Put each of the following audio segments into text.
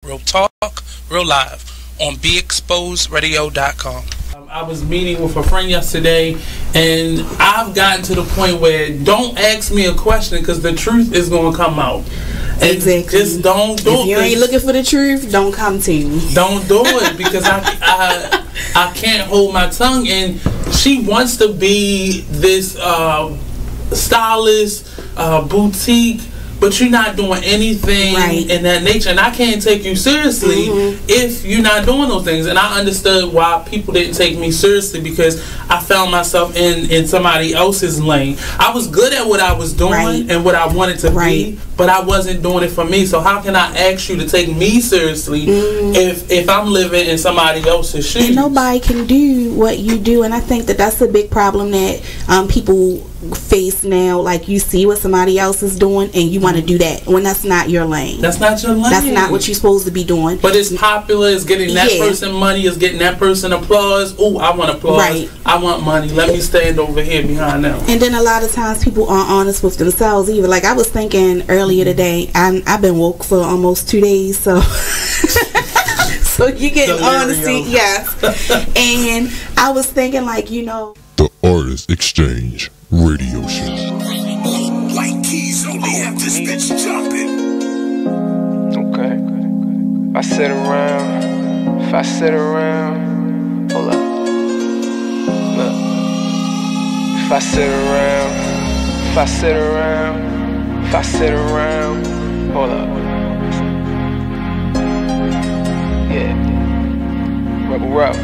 Real talk, real live on BeExposedRadio.com. I was meeting with a friend yesterday, and I've gotten to the point where don't ask me a question because the truth is going to come out. And exactly. Just don't do it. If you ain't looking for the truth, don't come to me. Don't do it because I can't hold my tongue. And she wants to be this stylist, boutique, but you're not doing anything in that nature, and I can't take you seriously if you're not doing those things. And I understood why people didn't take me seriously because I found myself in somebody else's lane. I was good at what I was doing and what I wanted to be, but I wasn't doing it for me. So how can I ask you to take me seriously if I'm living in somebody else's shoes? And nobody can do what you do, and I think that that's a big problem that people face now. Like, you see what somebody else is doing and you want to do that when that's not your lane. That's not your lane. That's not what you're supposed to be doing. But it's popular, it's getting that person money, it's getting that person applause. Oh, I want applause. I want money. Let me stand over here behind them. And then a lot of times people aren't honest with themselves either. Like, I was thinking earlier today, I've been woke for almost 2 days, so so you get honesty, and I was thinking, like, you know, the Artist Exchange Radio Show. White keys only have this bitch jumping. Okay. If I sit around, hold up. Look. If I sit around, hold up. Yeah. Rub.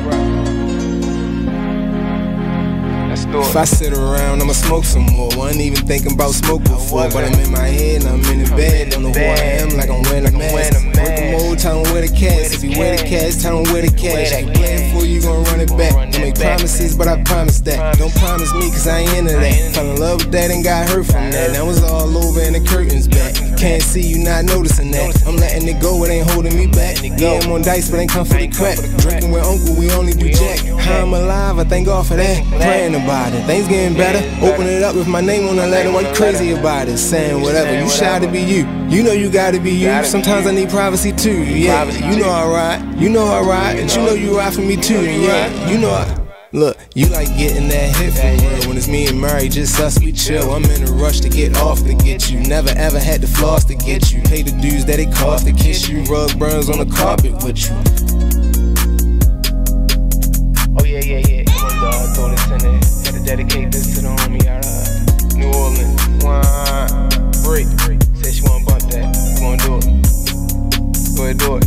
If I sit around, I'ma smoke some more. Wasn't even thinking about smoke before, but I'm in my head and I'm in the bed. Don't know who I am, like I'm wearing a mask. Working mode, tell them where the cash. If you wear the cash, tell them where the cash. If you playing for you, gon' run it back. Don't make promises, but I promise that. Don't promise me, cause I ain't into that. Fell in love with that and got hurt from that. That was all over and the curtains back. Can't see you not noticing that. I'm letting it go, it ain't holding me back. Yeah, I'm on dice, but ain't come for the crack. Drinking with uncle, we only do jack. How I'm alive, I thank God for that. Praying about it, things getting better. Open it up with my name on the letter. Why you crazy about it? Saying whatever, you shy to be you. You know you gotta be you. Sometimes I need privacy too. Yeah, you know I ride. You know I ride, and you know you ride for me too. Yeah, you know I. Look, you like getting that hit for real. When it's me and Murray, just us, we chill. I'm in a rush to get off to get you. Never ever had to floss to get you. Pay the dues that it cost to kiss you. Rug burns on the carpet with you. Oh yeah. Come on, dog, throw this in there. Had to dedicate this to the homie out of New Orleans. Break. Said she wanna bump that. You wanna do it? Go ahead, do it.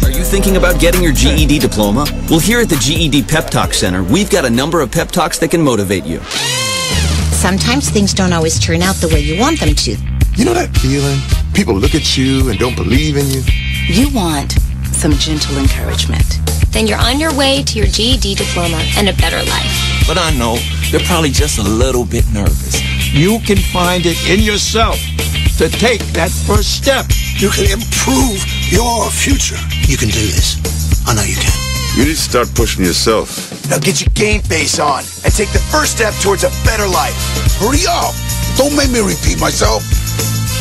Are you thinking about getting your GED diploma? Well, here at the GED Pep Talk Center, we've got a number of pep talks that can motivate you. Sometimes things don't always turn out the way you want them to. You know that feeling? People look at you and don't believe in you. You want some gentle encouragement. Then you're on your way to your GED diploma and a better life. But I know they're probably just a little bit nervous. You can find it in yourself to take that first step. You can improve your future. You can do this. I know you can. You need to start pushing yourself. Now get your game face on and take the first step towards a better life. Hurry up. Don't make me repeat myself.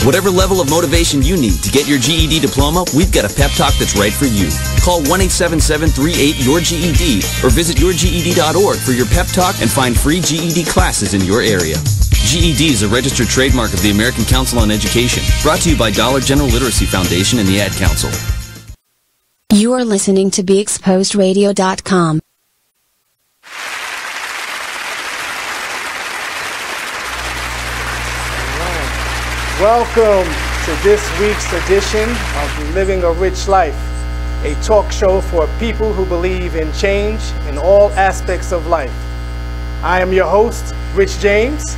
Whatever level of motivation you need to get your GED diploma, we've got a pep talk that's right for you. Call 1-877-38-YOUR-GED or visit yourged.org for your pep talk and find free GED classes in your area. GED is a registered trademark of the American Council on Education. Brought to you by Dollar General Literacy Foundation and the Ad Council. You are listening to BeExposedRadio.com. Welcome to this week's edition of Living a Rich Life, a talk show for people who believe in change in all aspects of life. I am your host, Rich James.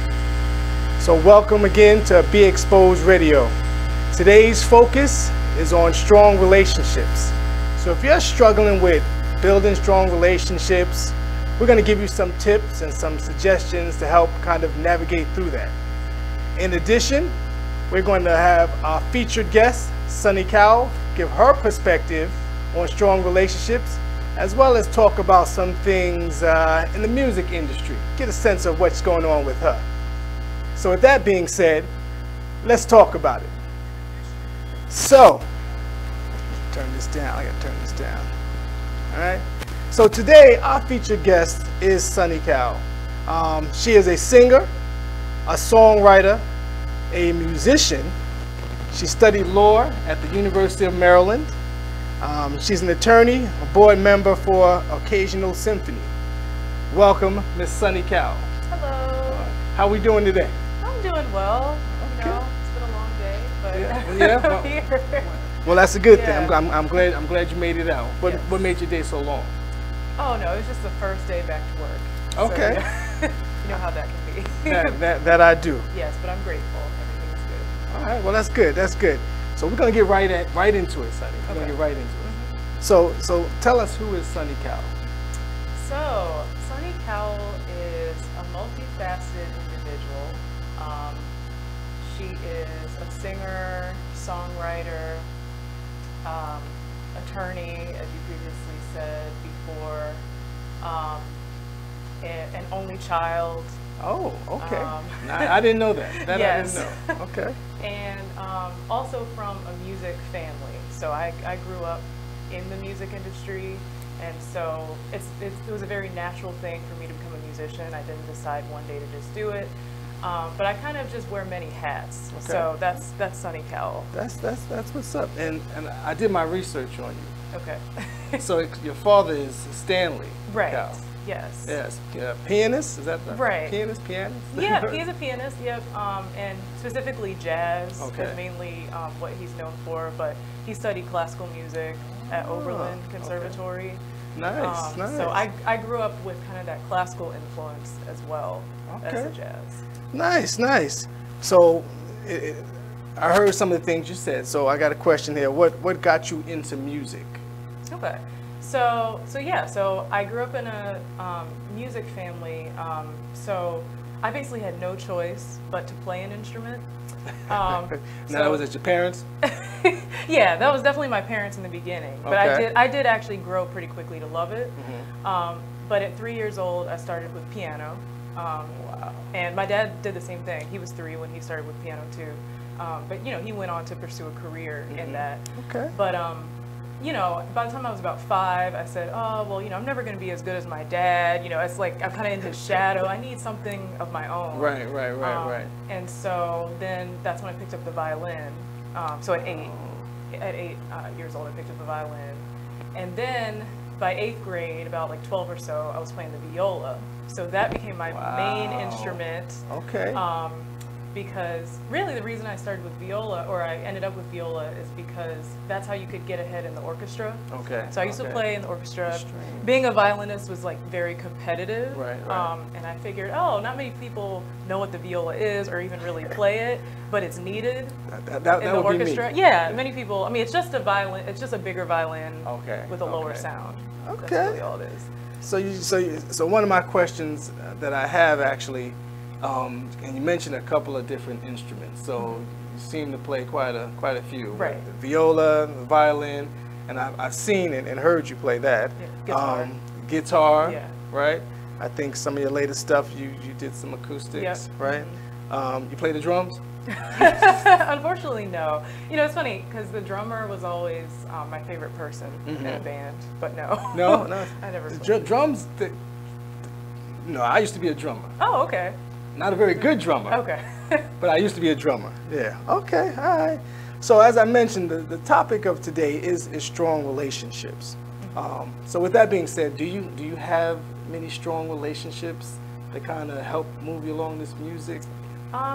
So welcome again to Be Exposed Radio. Today's focus is on strong relationships. So if you're struggling with building strong relationships, we're going to give you some tips and some suggestions to help kind of navigate through that. In addition, we're going to have our featured guest, Sunny Cowell, give her perspective on strong relationships, as well as talk about some things in the music industry, get a sense of what's going on with her. So with that being said, let's talk about it. So, turn this down. I gotta turn this down. All right. So today, our featured guest is Sunny Cowell. She is a singer, a songwriter, a musician. She studied law at the University of Maryland. She's an attorney, a board member for Occasional Symphony. Welcome, Miss Sunny Cowell. Hello. How are we doing today? I'm doing well. Okay. You know, it's been a long day, but yeah. I'm here. Well, that's a good thing. I'm glad you made it out. What made your day so long? Oh no, it was just the first day back to work. Okay. So, you know how that can be. that I do. Yes, but I'm grateful. Everything's good. All right. Well, that's good. That's good. So we're gonna get right into it, Sunny. We're gonna get right into it. So tell us, who is Sunny Cowell? So Sunny Cowell is a multifaceted individual. She is a singer, songwriter, attorney, as you previously said before, an only child. Oh, okay. I didn't know that. Yes. I didn't know. Okay. And also from a music family. So I grew up in the music industry, and so it was a very natural thing for me to become a musician. I didn't decide one day to just do it. But I kind of just wear many hats. Okay. So that's Sunny Cowell. That's what's up. And I did my research on you. Okay. So your father is Stanley Right. Cowell. Yes. Yes. Pianist? Is that the right? Pianist? Yeah, he's a pianist. Yep. And specifically jazz. Okay. Is mainly what he's known for. But he studied classical music at Oberlin Conservatory. Okay. Nice. Nice. So I grew up with kind of that classical influence as well as the jazz. Nice, nice. So I heard some of the things you said. So I got a question here. What got you into music? Okay. So I grew up in a music family. So I basically had no choice but to play an instrument. Now, was it your parents? Yeah, that was definitely my parents in the beginning. But I did actually grow pretty quickly to love it. Mm-hmm. But at 3 years old, I started with piano. Wow. And my dad did the same thing. He was 3 when he started with piano too. But you know, he went on to pursue a career in that. Okay. But you know, by the time I was about 5, I said, oh, well, you know, I'm never going to be as good as my dad. You know, it's like I'm kind of in his shadow. I need something of my own. Right. And so then that's when I picked up the violin. So at 8 years old, I picked up the violin. And then by 8th grade, about like 12 or so, I was playing the viola. So that became my main instrument. Okay. Because really the reason I started with viola, or I ended up with viola, is because that's how you could get ahead in the orchestra. Okay. So I used to play in the orchestra. Being a violinist was like very competitive. Right. And I figured, oh, not many people know what the viola is or even really play it, but it's needed in the orchestra. Yeah, many people. I mean, it's just a violin. It's just a bigger violin with a lower sound. Okay. That's really all it is. So one of my questions that I have actually. And you mentioned a couple of different instruments, so you seem to play quite a few. Right. The viola, the violin, and I've seen it and heard you play that. Yeah. Guitar. Yeah. Right. I think some of your latest stuff you did some acoustics. Yep. Right. You play the drums? Unfortunately, no. You know, it's funny because the drummer was always my favorite person in a band, but no. No. I never. Drums. No, I used to be a drummer. Oh, okay. Not a very good drummer. Okay. But I used to be a drummer. Yeah. Okay. All right. So as I mentioned, the topic of today is strong relationships. So with that being said, do you have many strong relationships that kind of help move you along this music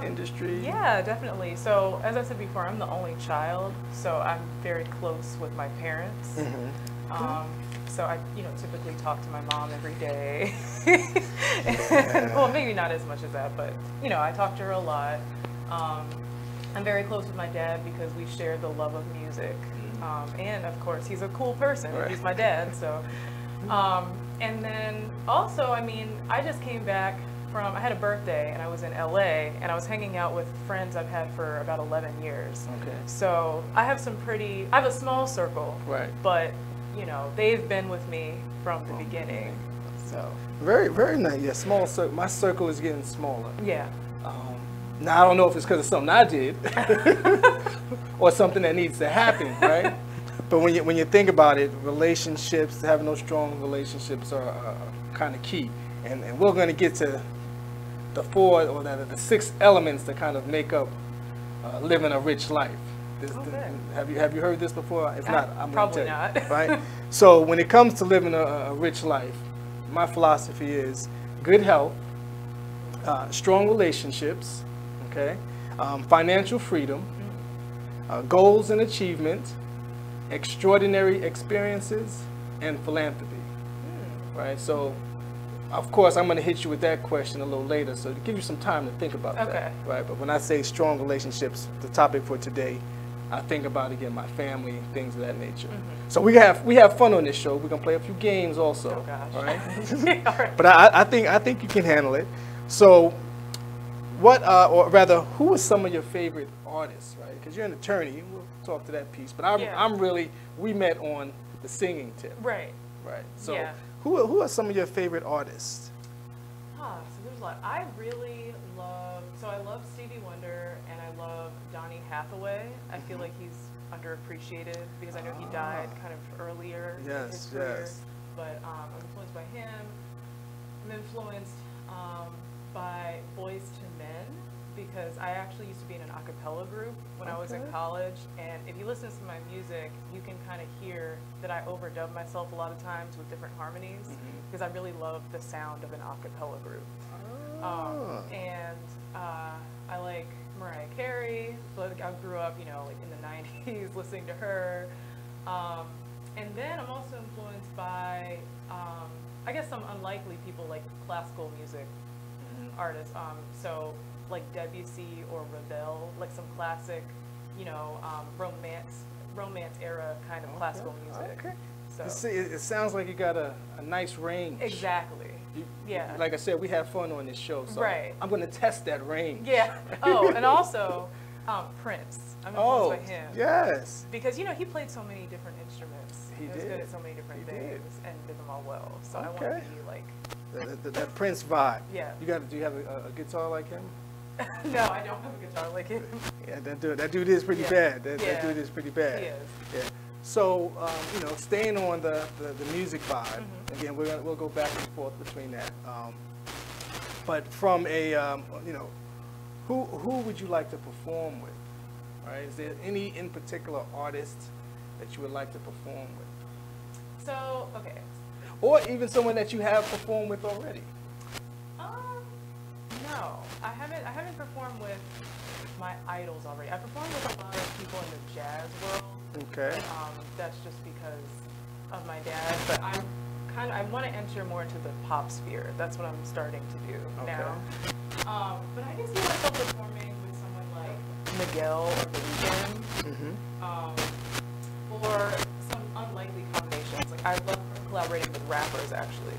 industry? Yeah, definitely. So as I said before, I'm the only child, so I'm very close with my parents. So I, typically talk to my mom every day. Well, maybe not as much as that, but I talk to her a lot. I'm very close with my dad because we share the love of music, and of course he's a cool person. Right. He's my dad, so. And then also, I mean, I just came back from, I had a birthday and I was in LA and I was hanging out with friends I've had for about 11 years. Okay. So I have I have a small circle. Right. But they've been with me from the beginning, so. Very, very nice. Yeah, small circle. My circle is getting smaller. Yeah. Now, I don't know if it's because of something I did or something that needs to happen, right? But when you think about it, relationships, having those strong relationships are kind of key. And we're going to get to the 4 or the 6 elements that kind of make up living a rich life. Have you heard this before? If not, I'm probably gonna tell you, not. right? So when it comes to living a rich life, my philosophy is good health, strong relationships, okay, financial freedom, goals and achievement, extraordinary experiences, and philanthropy. Right? So, of course, I'm going to hit you with that question a little later, so to give you some time to think about that. Right? But when I say strong relationships, the topic for today, I think about, again, my family, things of that nature. So we have fun on this show. We're going to play a few games also. Oh, gosh. All right? All right. But I think you can handle it. So what, or rather, who are some of your favorite artists, right? Because you're an attorney. We'll talk to that piece. But I'm really, we met on the singing tip. Right. Right. So who are some of your favorite artists? So there's a lot. I really love, I love Stevie Wonder and I love Donny Hathaway. I feel like he's underappreciated because I know he died kind of earlier in his career. But I'm influenced by him. I'm influenced by Boys to Men because I actually used to be in an a cappella group when I was in college, and if you listen to my music, you can kind of hear that I overdub myself a lot of times with different harmonies because I really love the sound of an a cappella group. And I like Mariah Carey, but I grew up, you know, like in the 90s listening to her. And then I'm also influenced by, I guess, some unlikely people like classical music artists. So like Debussy or Ravel, like some classic, you know, romance era kind of classical music. Okay. So see, it sounds like you got a nice range. Exactly. Like I said, we have fun on this show, so I'm going to test that range. Yeah. Oh, and also Prince. I'm influenced by him. Yes. Because, you know, he played so many different instruments. He was good at so many different things and did them all well. So I want to be like that Prince vibe. Yeah. Do you have a guitar like him? No, I don't have a guitar like him. Yeah, that dude is pretty bad. That dude is pretty bad. He is. Yeah. So you know, staying on the music vibe. Again, we'll go back and forth between that. But from a you know, who would you like to perform with? Right? Is there any in particular artist that you would like to perform with? So okay. Or even someone that you have performed with already. No, I haven't performed with my idols already. I performed with a lot of people in the jazz world. Okay. That's just because of my dad, but I want to enter more into the pop sphere. That's what I'm starting to do now. But I can see myself performing with someone like Miguel or The Weeknd, or some unlikely combinations. Like I love collaborating with rappers actually.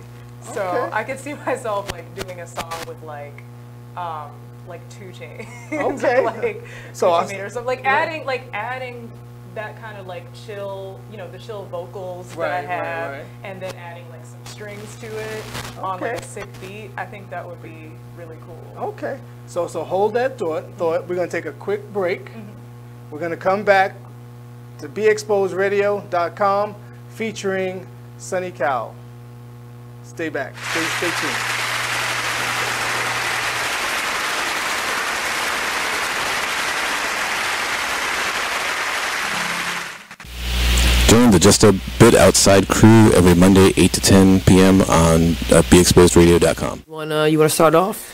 So I could see myself like doing a song with like 2 Chainz. Okay. Like so or something. Like adding that kind of like chill, you know, the chill vocals that I have, and then adding like some strings to it on like a sick beat. I think that would be really cool. Okay. So hold that thought. We're gonna take a quick break. We're gonna come back to BeExposedRadio.com featuring Sonny Cowell. Stay back. Stay tuned. Join the Just a Bit Outside crew every Monday, 8 to 10 p.m. on BeExposedRadio.com. You want to start off?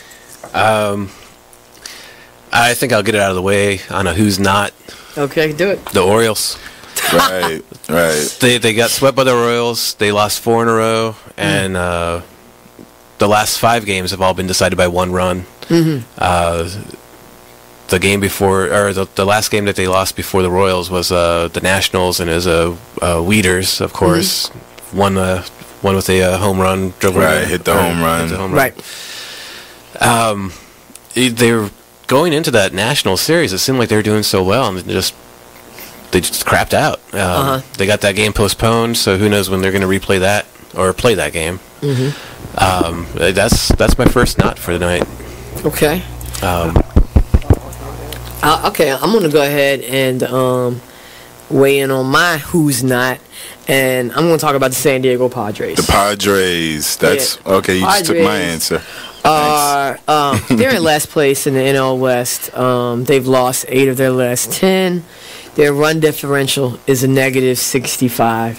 I think I'll get it out of the way on a who's not. Okay, do it. The Orioles. Right. They got swept by the Royals. They lost 4 in a row, and the last 5 games have all been decided by 1 run. The game before, or the last game that they lost before the Royals was the Nationals, and it was Weeders, of course, one with a home run, drove hit the home run. Right. They were going into that National series. It seemed like they were doing so well, and they just crapped out. They got that game postponed, so who knows when they're going to replay that or play that game. That's my first not for the night. Okay. Okay, I'm going to go ahead and weigh in on my who's not, and I'm going to talk about the San Diego Padres. The Padres. That's okay. You just took my answer. They're in last place in the NL West. They've lost 8 of their last 10. Their run differential is a negative 65,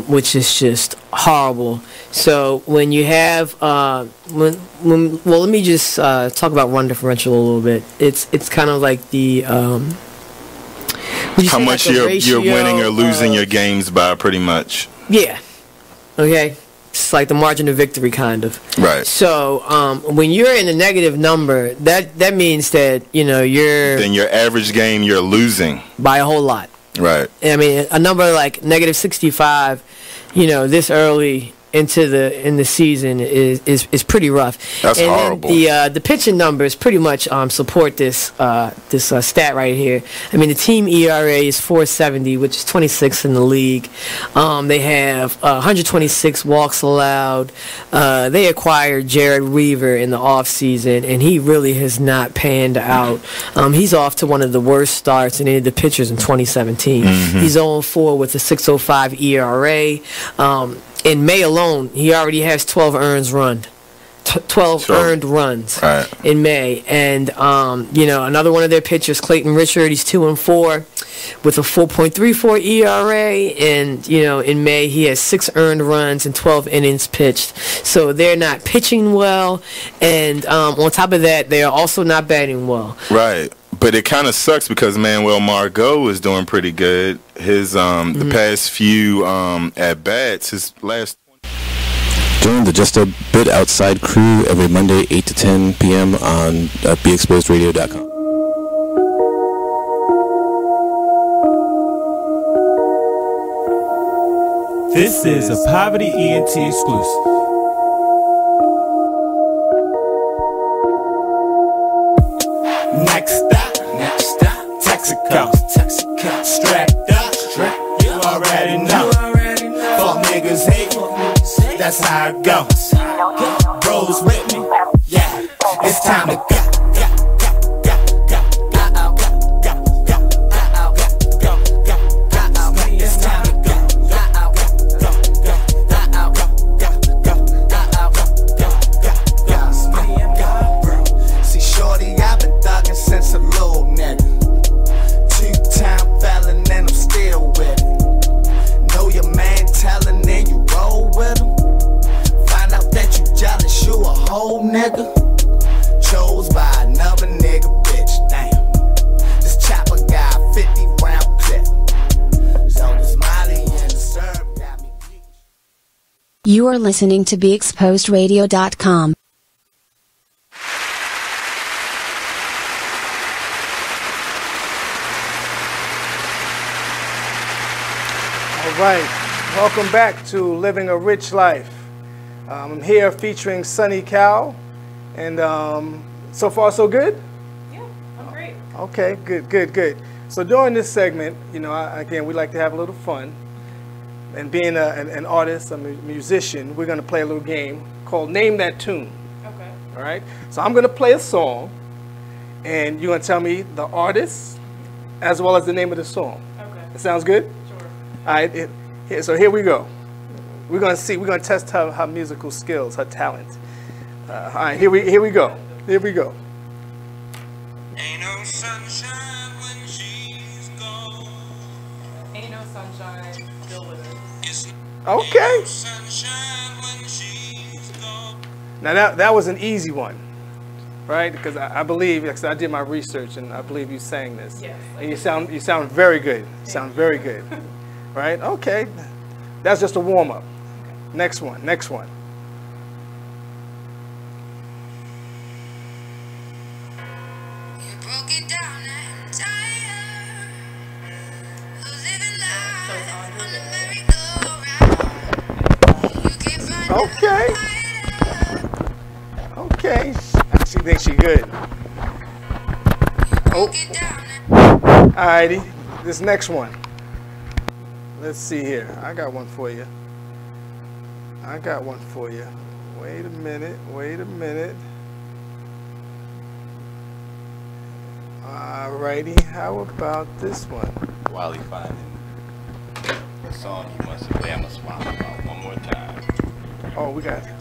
which is just horrible. So when you have well, let me just talk about run differential a little bit. It's kind of like the how much you're winning or losing your games by, pretty much. Yeah. Okay. It's like the margin of victory, kind of. Right. So when you're in a negative number, that means that you're. Then your average game you're losing by a whole lot. Right. I mean, a number like negative 65, this early in the season is pretty rough. That's horrible. Then the pitching numbers pretty much support this stat right here. I mean, the team ERA is 4.70, which is 26th in the league. They have 126 walks allowed. They acquired Jared Weaver in the offseason, and he really has not panned out. He's off to one of the worst starts in any of the pitchers in 2017. Mm-hmm. He's 0-4 with a 6.05 ERA. In May alone, he already has 12 earned runs in May. And, another one of their pitchers, Clayton Richard, he's 2-4 with a 4.34 ERA. And, in May, he has 6 earned runs and 12 innings pitched. So they're not pitching well. And on top of that, they are also not batting well. Right. But it kind of sucks because Manuel Margot is doing pretty good. His the past few at bats, his last. Join the Just a Bit Outside crew every Monday 8 to 10 p.m. on BeExposedRadio.com. This is a Poverty ENT exclusive. Next stop, Texaco. Strapped up, you already know. Fuck niggas hate, that's how it goes. Bros with me, yeah, it's time to go. Nigga chose by another nigga, bitch. Damn, this chopper got 50 round clip. So this Molly and the syrup got me. You are listening to BeExposedRadio.com. All right, welcome back to Living a Rich Life. I'm here featuring Sonny Cowell, and so far so good? Yeah, I'm great. Okay, good. So during this segment, again, we like to have a little fun. And being an artist, a musician, we're going to play a little game called Name That Tune. Okay. All right? So I'm going to play a song, and you're going to tell me the artist as well as the name of the song. Okay. That sounds good? Sure. All right, so here we go. We're going to test her musical skills, her talent. All right, here we go. Here we go. Ain't no sunshine when she's gone. Ain't no sunshine, still with us. Okay. Now that was an easy one, right? Because I believe, because I did my research and I believe you sang this. Yes. And you sound very good. Sound very good. Right? Okay. That's just a warm up. Next one. Okay. She thinks she good. Oh. Alrighty. This next one. Let's see here. I got one for you. Wait a minute. Alrighty, how about this one? While he finding the song you must have damn swap about one more time. Oh, we got it.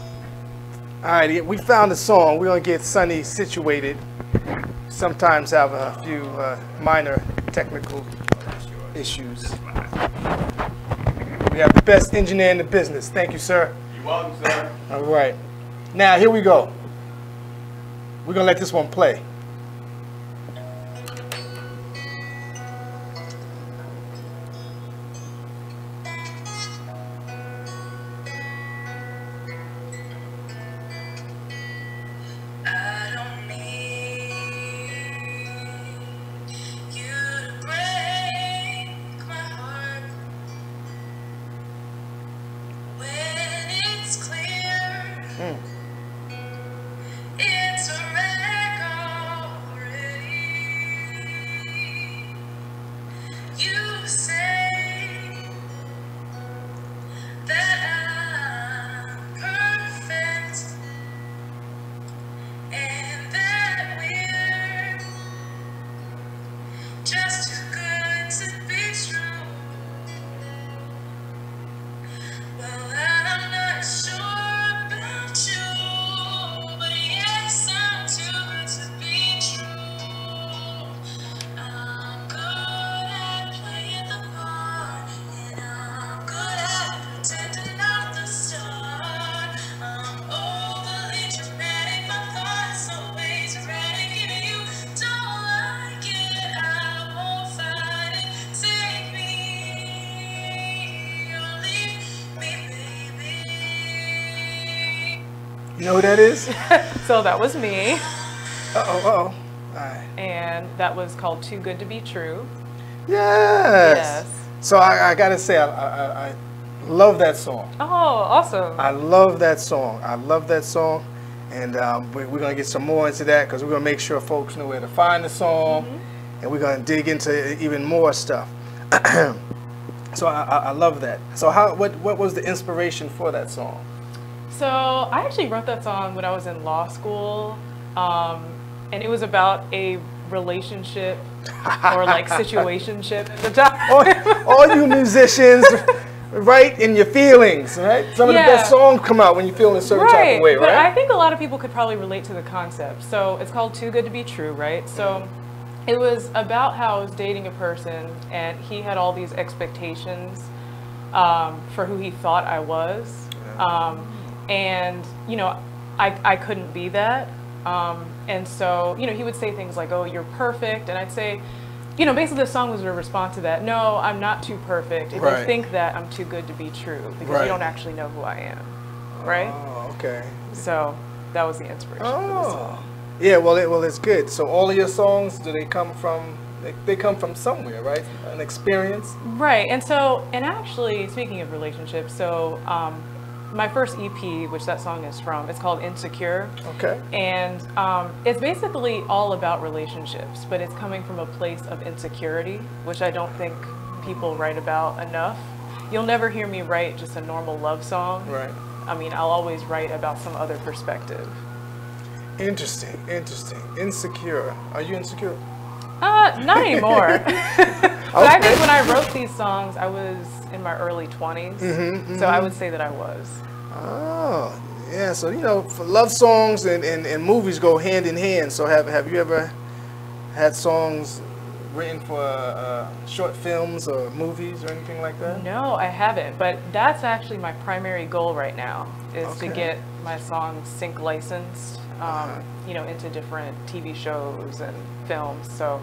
Alrighty, we found the song. We're gonna get Sonny situated. Sometimes have a few minor technical issues. We have the best engineer in the business. Thank you, sir. You're welcome, sir. All right. Now, here we go. We're going to let this one play. You know who that is? So that was me. All right. And that was called Too Good to Be True. Yes. So I gotta say, I love that song. Oh, awesome. I love that song. I love that song. And we're gonna get some more into that because we're gonna make sure folks know where to find the song. And we're gonna dig into even more stuff. So I love that. So what was the inspiration for that song? So I actually wrote that song when I was in law school, and it was about a relationship or like situationship at the time. all you musicians, right, in your feelings, right? Some of the best songs come out when you feel in a certain type of way, right? But I think a lot of people could probably relate to the concept. So it's called Too Good to Be True, right? So it was about how I was dating a person and he had all these expectations for who he thought I was. And, you know, I couldn't be that. And so, you know, he would say things like, oh, you're perfect. And I'd say, you know, basically the song was a response to that. No, I'm not too perfect. If you think that, I'm too good to be true because you don't actually know who I am. Right? Oh, okay. So that was the inspiration for the song. Yeah, well, it's good. So all of your songs, do they come from, they come from somewhere, right? An experience? Right. And so, and actually, speaking of relationships, so my first EP, which that song is from, it's called Insecure. Okay. And it's basically all about relationships, but it's coming from a place of insecurity, which I don't think people write about enough. You'll never hear me write just a normal love song. Right. I mean, I'll always write about some other perspective. Interesting, interesting. Insecure. Are you insecure? Not anymore. But I think when I wrote these songs, I was in my early 20s. So I would say that I was. Oh, yeah. So, you know, love songs and movies go hand in hand. So have you ever had songs written for short films or movies or anything like that? No, I haven't. But that's actually my primary goal right now, is to get my songs sync licensed, you know, into different TV shows and films. So,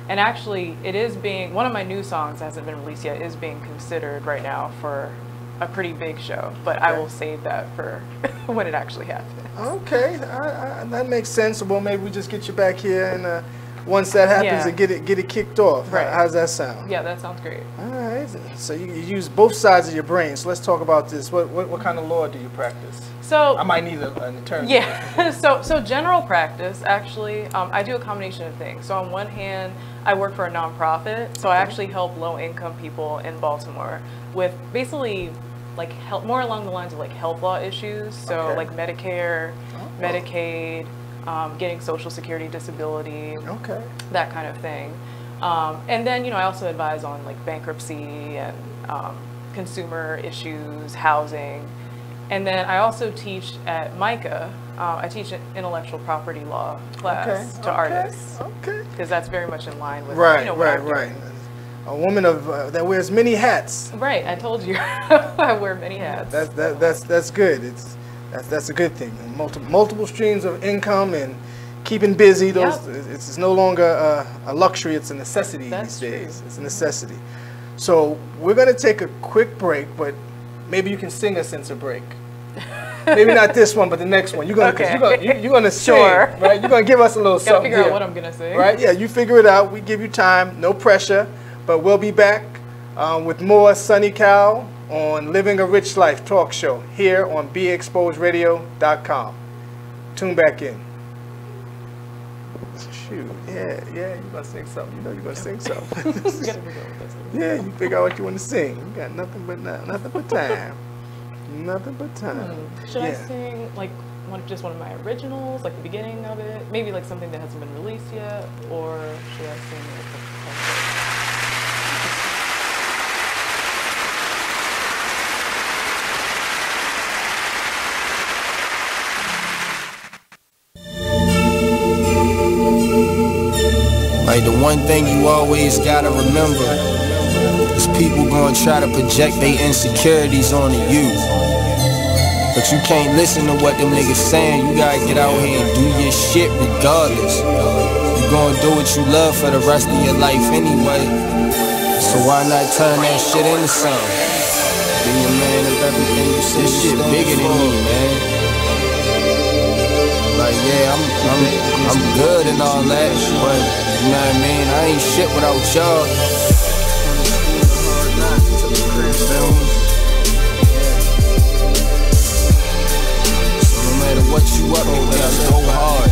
and actually, it is being, one of my new songs that hasn't been released yet is being considered right now for a pretty big show, but I will save that for when it actually happens. Okay, that makes sense. Well, maybe we just get you back here and once that happens, and get it kicked off. Right. How's that sound? Yeah, that sounds great. All right. So you use both sides of your brain. So let's talk about this. What kind of law do you practice? So I might need an attorney. Yeah. so general practice, actually, I do a combination of things. So on one hand, I work for a nonprofit. So I actually help low-income people in Baltimore with basically like more along the lines of like health law issues. So like Medicare, Medicaid, getting Social Security, disability, that kind of thing. And then, I also advise on like bankruptcy and consumer issues, housing. And then I also teach at MICA. I teach an intellectual property law class to artists. Because that's very much in line with what I'm doing. A woman that wears many hats. Right, I told you. I wear many hats. That's good. That's a good thing. Multiple streams of income and keeping busy. It's no longer a luxury. It's a necessity these days. It's a necessity. So we're gonna take a quick break, but maybe you can sing us into break. Maybe not this one, but the next one. You're gonna sing, right? You're gonna give us a little something. Gotta figure out what I'm gonna sing. Right? Yeah, you figure it out. We give you time, no pressure, but we'll be back with more Sonny Cowell on Living a Rich Life talk show here on BeExposedRadio.com. Tune back in. Shoot, yeah, you're gonna sing something. You know you're gonna sing something. Yeah, you figure out what you want to sing. You got nothing but time. Nothing but time. Should I sing like just one of my originals, like the beginning of it? Maybe like something that hasn't been released yet, or should I sing Like the one thing you always gotta remember is people gonna try to project their insecurities onto you. But you can't listen to what them niggas saying. You gotta get out here and do your shit regardless. You gonna do what you love for the rest of your life anyway. So why not turn that shit into something? Be a man of everything you see. This shit bigger than me, man. Like yeah, I'm good and all that, but you know what I mean? I ain't shit without y'all. So no matter what you up to, just go hard.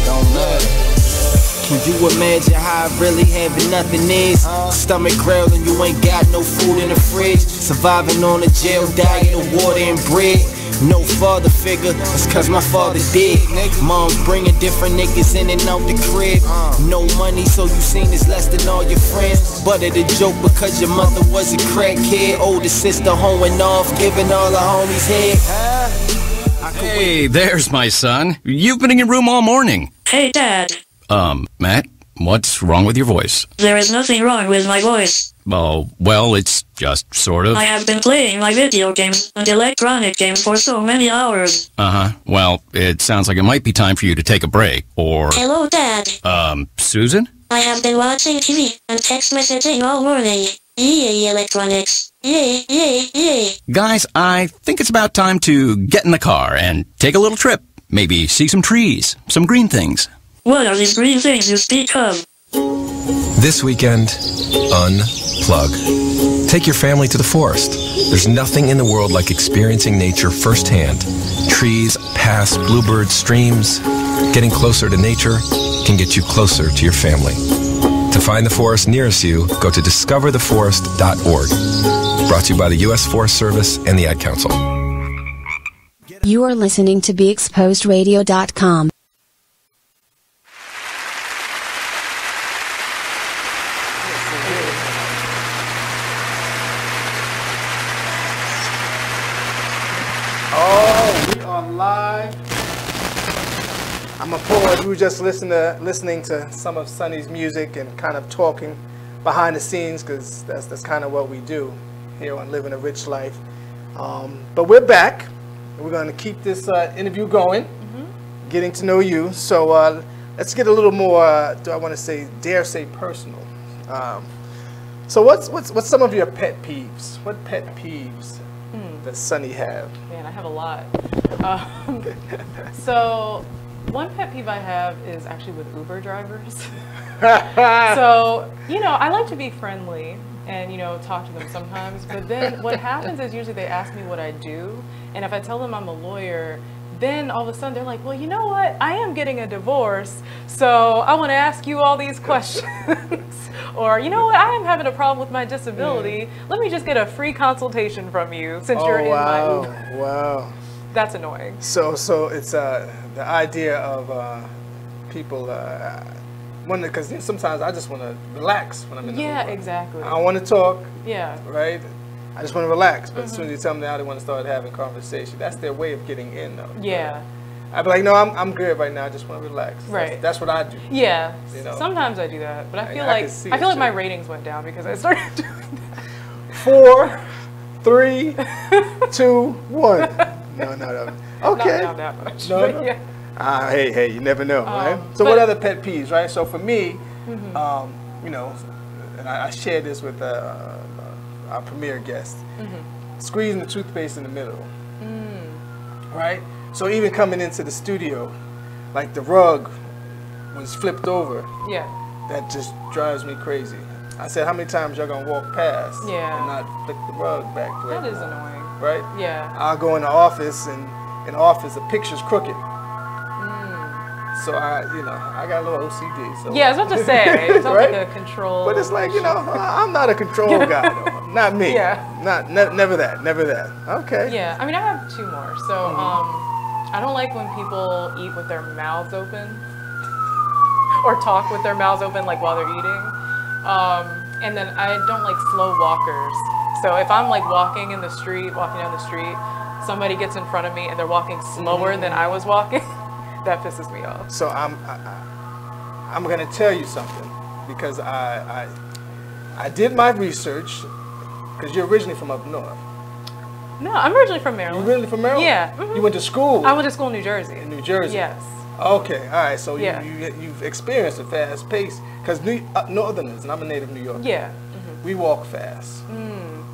Don't let it. Can you imagine how I really having nothing is? Stomach growling, you ain't got no food in the fridge. Surviving on a jail diet of water and bread. No father figure, it's cause my father dead. Mom's bringing different niggas in and out the crib. No money, so you seen it's less than all your friends. But it a joke because your mother was a crackhead. Older sister hoeing off, giving all the homies head. Hey, there's my son. You've been in your room all morning. Hey, Dad. Matt, what's wrong with your voice? There is nothing wrong with my voice. Oh, well, it's just sort of. I have been playing my video games and electronic games for so many hours. Uh-huh. Well, it sounds like it might be time for you to take a break, or... Hello, Dad. Susan? I have been watching TV and text messaging all morning. Yay, electronics. Yay, yay, yay. Guys, I think it's about time to get in the car and take a little trip. Maybe see some trees, some green things. What are these green things you speak of? This weekend, unplug. Take your family to the forest. There's nothing in the world like experiencing nature firsthand. Trees, paths, bluebirds, streams. Getting closer to nature can get you closer to your family. To find the forest nearest you, go to discovertheforest.org. Brought to you by the U.S. Forest Service and the Ad Council. You are listening to BeExposedRadio.com. Live. I'm a poet. We were just listening to some of Sonny's music and kind of talking behind the scenes, because that's kind of what we do here on Living a Rich Life. But we're back. We're going to keep this interview going, getting to know you. So let's get a little more. Do I want to say, dare say, personal? So what's some of your pet peeves? What pet peeves does Sonny have? Man, I have a lot. So one pet peeve I have is actually with Uber drivers. So, I like to be friendly and, talk to them sometimes. But then what happens is usually they ask me what I do. And if I tell them I'm a lawyer, then all of a sudden they're like, well, you know what? I am getting a divorce, so I want to ask you all these questions. Or, you know what? I am having a problem with my disability. Let me just get a free consultation from you since you're in my Uber. Wow. That's annoying. So it's the idea of people. Because sometimes I just want to relax when I'm in the room. Yeah, exactly. I don't want to talk. Yeah. Right. I just want to relax. But as soon as you tell them now they want to start having conversation, that's their way of getting in, though. Yeah. I'd be like, no, I'm good right now. I just want to relax. Right. That's what I do. Yeah. You know? Sometimes I do that, but I feel I like my ratings went down because I started doing that. 4, 3, 2, 1. No. Okay. Not that much. No. Yeah. Hey, you never know, right? So what other pet peeves, right? So for me, you know, and I shared this with our premier guest, squeezing the toothpaste in the middle, right? So even coming into the studio, like the rug was flipped over. Yeah. That just drives me crazy. I said, how many times y'all gonna walk past and not flick the rug back to That is everyone? annoying. Right? Yeah. I'll go in the office and in the office the picture's crooked. So I got a little OCD. So. Yeah, I was about to say, it sounds right? like a control. But it's like, I'm not a control guy though. Not me. Yeah. Never that. Okay. Yeah, I mean, I have 2 more. So, I don't like when people eat with their mouths open or talk with their mouths open, like while they're eating. And then I don't like slow walkers. So if I'm like walking down the street, somebody gets in front of me and they're walking slower than I was walking, that pisses me off. So I'm gonna tell you something because I did my research because you're originally from up north. No, I'm originally from Maryland. You're originally from Maryland? Yeah. You went to school? I went to school in New Jersey. In New Jersey? Yes. Okay, all right. So Yeah. you've experienced a fast pace because Northerners, and I'm a native New Yorker. Yeah. We walk fast.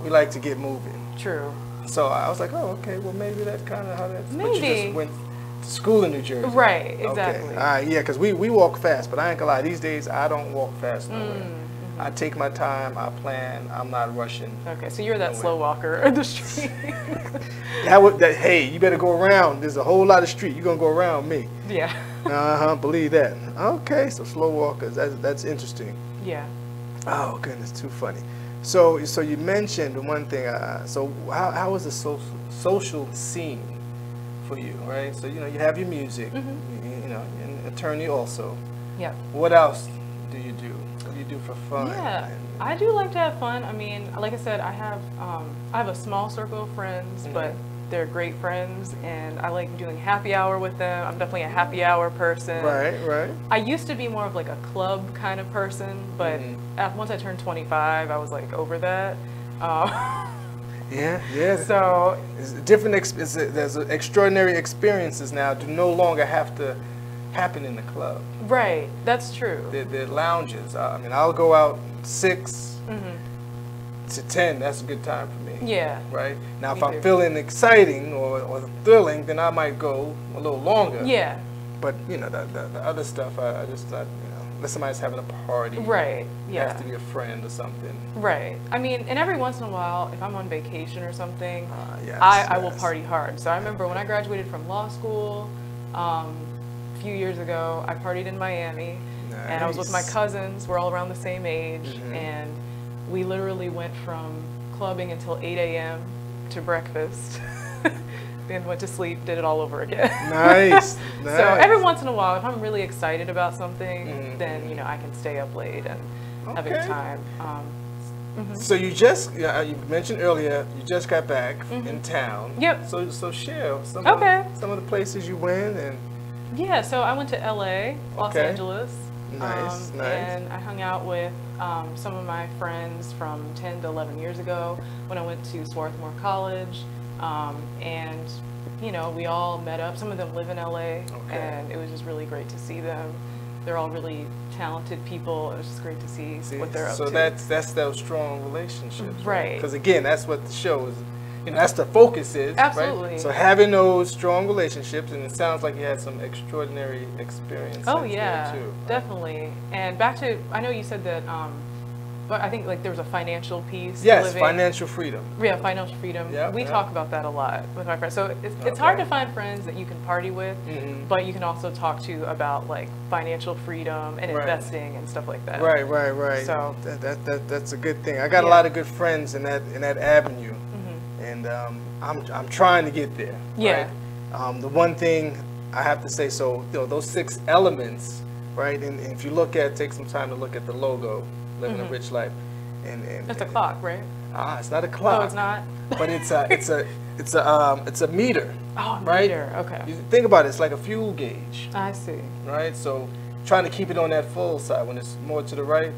We like to get moving. True. So I was like, oh, okay. Well, maybe that's kind of how that's. But you Maybe. just went to school in New Jersey. Right. Exactly. Okay. All right. Yeah, because we walk fast, but I ain't gonna lie. These days I don't walk fast no way. I take my time. I plan. I'm not rushing. Okay, so you're that slow walker in the street. Hey, you better go around. There's a whole lot of street. You're gonna go around me. Yeah. Believe that. Okay, so slow walkers. That's interesting. Yeah. Oh goodness, too funny. So you mentioned one thing. So how was the social scene for you, right? So you have your music. You're an attorney also. Yeah. What else do you do? What do you do for fun? Yeah, I do like to have fun. I mean, like I said, I have a small circle of friends, but they're great friends, and I like doing happy hour with them. I'm definitely a happy hour person. Right. I used to be more of like a club kind of person, but once I turned 25, I was like over that. Yeah. So it's different. There's extraordinary experiences now do no longer have to happen in the club. Right, that's true. The lounges. I mean, I'll go out 6 to 10. That's a good time for me. Yeah. Right. Now, Me if I'm too. feeling exciting or thrilling, then I might go a little longer. Yeah. But the other stuff, I just unless somebody's having a party. Right. Yeah. It has to be a friend or something. Right. I mean, and every once in a while, if I'm on vacation or something, yes, I will party hard. So I remember when I graduated from law school, a few years ago, I partied in Miami, and I was with my cousins. We're all around the same age, and we literally went from clubbing until 8 a.m. to breakfast. Then went to sleep, did it all over again. Nice. So every once in a while, if I'm really excited about something, then I can stay up late and have a good time. So you just you mentioned earlier you just got back in town. Yep. So share some of the places you went and. Yeah. So I went to LA, Los Angeles. Nice. And I hung out with some of my friends from 10 to 11 years ago when I went to Swarthmore College. And we all met up. Some of them live in LA, and it was just really great to see them. They're all really talented people. It was just great to see what they're up to. So that's those strong relationships, right? Because again, that's what the show is. That's the focus is. Absolutely. Right? So having those strong relationships, and it sounds like you had some extraordinary experiences. Oh yeah, there too, right? definitely. And back to, I know you said that. But I think there was a financial piece. Yes, living. Financial freedom. Yeah, financial freedom. We talk about that a lot with my friends. So it's hard to find friends that you can party with, but you can also talk to about like financial freedom and investing and stuff like that. Right. So that's a good thing. I got a lot of good friends in that avenue, and I'm trying to get there. Yeah. Right? The one thing I have to say, so those 6 elements, right? And if you take some time to look at the logo, Living a Rich Life, and it's a clock, right? It's not a clock. No, it's not. But it's a meter. Oh, a right? meter. Okay. You think about it. It's like a fuel gauge. I see. Right. So trying to keep it on that full side. When it's more to the right,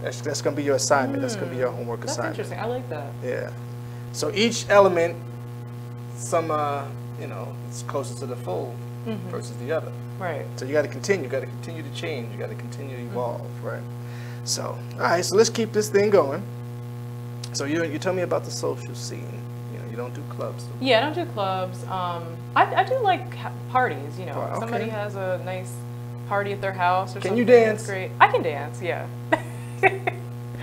that's going to be your assignment. That's going to be your homework assignment. That's interesting. I like that. Yeah. So each element, it's closer to the full versus the other. Right. So you got to continue. You got to continue to change. You got to continue to evolve. Right. So all right. So let's keep this thing going. So you tell me about the social scene. You don't do clubs. Yeah, I don't do clubs. I do like parties. Okay. Somebody has a nice party at their house or something. Can you dance? That's great. I can dance. Yeah.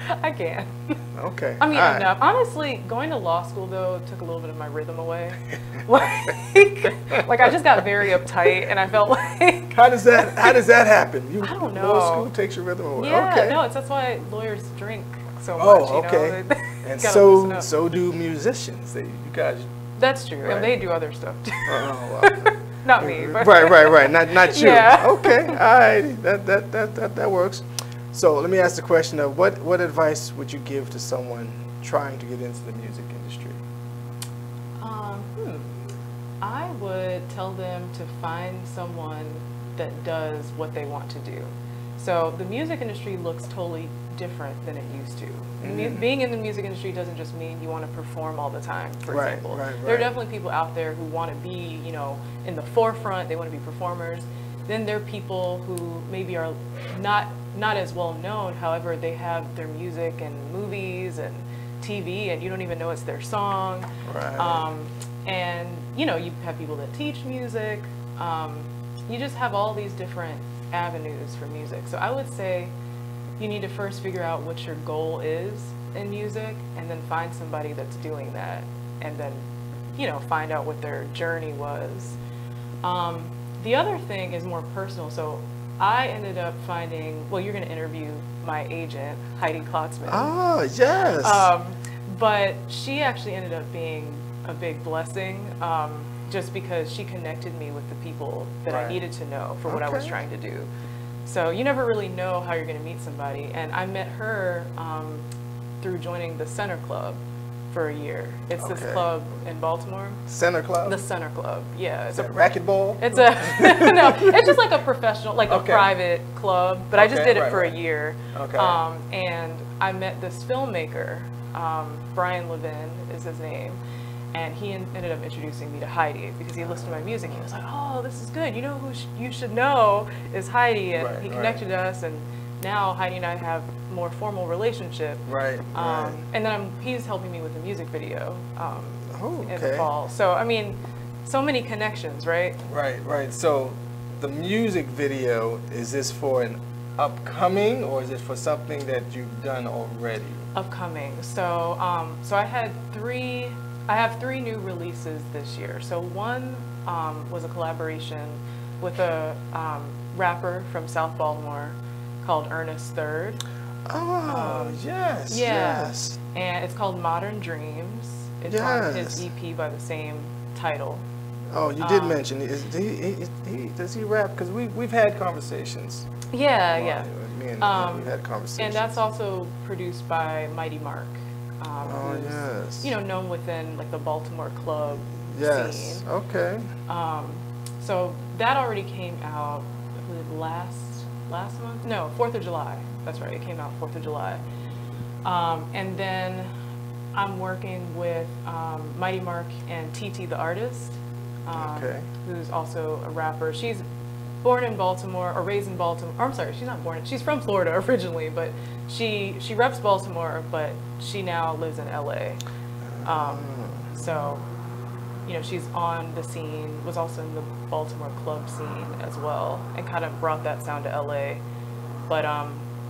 I can. Okay. I mean, enough. Honestly, going to law school though took a little bit of my rhythm away. like I just got very uptight, and I felt like. How does that happen? I don't know. Law school takes your rhythm away. Yeah. Okay. No, that's why lawyers drink so much. Oh, okay. And so do musicians. You guys. That's true. Right. And they do other stuff too. Oh, well. Not me. But Right. Not you. Yeah. Okay. All right. That works. So let me ask the question of what advice would you give to someone trying to get into the music industry? I would tell them to find someone that does what they want to do. So the music industry looks totally different than it used to. Being in the music industry doesn't just mean you want to perform all the time, for example. There are definitely people out there who want to be, in the forefront, they want to be performers. Then there are people who maybe are not as well known, however, they have their music in movies and TV, and you don't even know it's their song. Right. And you have people that teach music. You just have all these different avenues for music. So I would say you need to first figure out what your goal is in music, and then find somebody that's doing that, and then find out what their journey was. The other thing is more personal. So I ended up finding, well, you're going to interview my agent, Heidi Klotzman. Oh, yes. But she actually ended up being a big blessing, just because she connected me with the people that I needed to know for what I was trying to do. So you never really know how you're going to meet somebody. And I met her through joining the Center Club for a year. It's this club in Baltimore. Center Club? The Center Club, yeah. It's a racquetball? It's a, no, it's just like a professional, like a private club, but I just did it for a year. Okay. And I met this filmmaker, Brian Levin is his name, and he ended up introducing me to Heidi because he listened to my music. He was like, oh, this is good. You know who you should know is Heidi, and he connected us, and now Heidi and I have more formal relationship. Right. And then he's helping me with the music video in the fall. So I mean, so many connections, right? Right. So the music video, is this for an upcoming, or is it for something that you've done already? Upcoming. So I have three new releases this year. So one was a collaboration with a rapper from South Baltimore called Ernest Third. Oh, yes. Yeah. Yes. And it's called Modern Dreams. It's on his EP by the same title. Oh, you did mention, does he rap? Because we've had conversations. Yeah, yeah. Me and we've had conversations. And that's also produced by Mighty Mark. Yes. Known within like the Baltimore club scene. Okay. So that already came out last month? No, 4th of July. That's right, it came out 4th of July. And then I'm working with Mighty Mark and TT the artist, who's also a rapper. She's born in Baltimore, or raised in Baltimore. Or, I'm sorry, she's not born. She's from Florida originally, but she reps Baltimore, but she now lives in LA. So, she's on the scene, was also in the Baltimore club scene as well, and kind of brought that sound to LA. But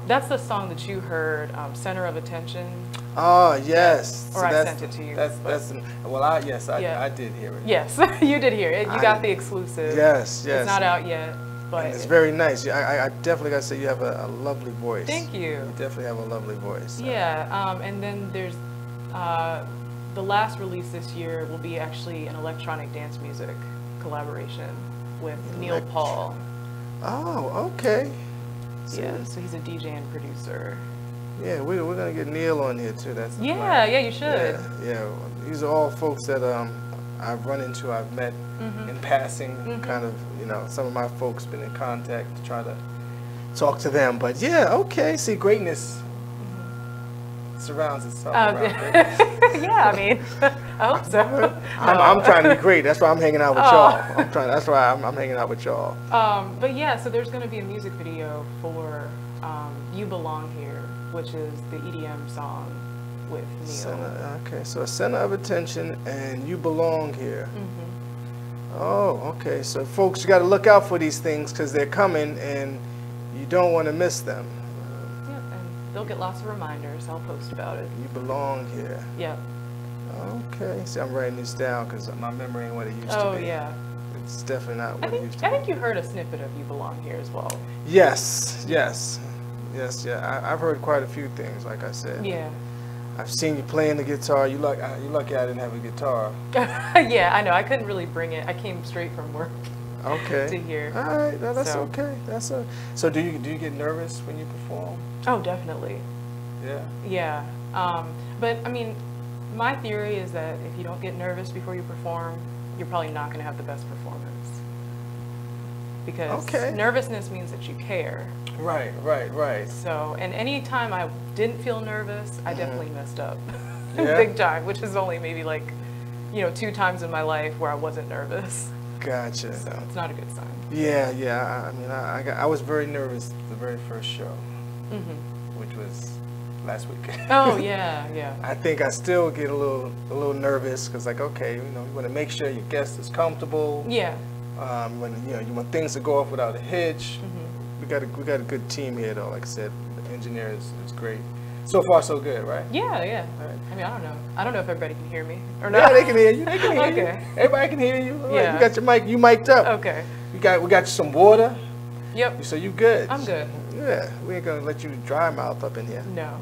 that's the song that you heard, Center of Attention. Oh, yes. Or I sent it to you. I did hear it. Yes, you did hear it. You got the exclusive. Yes. It's not out yet, but... And it's very nice. I definitely got to say you have a lovely voice. Thank you. You definitely have a lovely voice. Yeah, and then there's... the last release this year will be actually an electronic dance music collaboration with Neil Paul. Oh, okay. Yeah, so he's a DJ and producer. Yeah, we're gonna get Neil on here too. That's the Yeah, plan. yeah, you should. Yeah. These are all folks that I've run into, I've met in passing. Kind of, you know, some of my folks been in contact to try to talk to them. But yeah, okay. See, greatness surrounds itself around it. Yeah, I mean, I hope so. I'm trying to be great. That's why I'm hanging out with y'all. That's why I'm hanging out with y'all. But yeah, so there's going to be a music video for "You Belong Here," which is the EDM song with Neil. Okay, so a center of attention, and you belong here. Oh, okay. So folks, you got to look out for these things because they're coming, and you don't want to miss them. Yeah, and they'll get lots of reminders. I'll post about it. You belong here. Yep. Okay. See, I'm writing this down because my memory ain't what it used to be. Oh, yeah. It's definitely not what it used to be. I think you heard a snippet of "You Belong Here" as well. Yes. Yeah. I've heard quite a few things, like I said. Yeah. I've seen you playing the guitar. You lucky I didn't have a guitar. Yeah, I know. I couldn't really bring it. I came straight from work. Okay. To here. All right. No, that's okay. So do you get nervous when you perform? Oh, definitely. Yeah. Yeah. But I mean, my theory is that if you don't get nervous before you perform, you're probably not going to have the best performance. Because nervousness means that you care. Right. So, and any time I didn't feel nervous, I definitely messed up. Big time, which is only maybe like, 2 times in my life where I wasn't nervous. Gotcha. So it's not a good sign. Yeah. I mean, I was very nervous the very first show, which was last week. Oh, yeah. I think I still get a little nervous because, like, okay, you want to make sure your guest is comfortable. Yeah. When you want things to go off without a hitch. We got a good team here, though. Like I said, the engineer is great. So far, so good, right? Yeah. All right. I mean, I don't know. I don't know if everybody can hear me or not. Yeah, they can hear you. They can hear you. Everybody can hear you. Yeah. You got your mic. You mic'd up. Okay. We got you some water. Yep. So you good? I'm good. Yeah. We ain't gonna let you dry mouth up in here. No.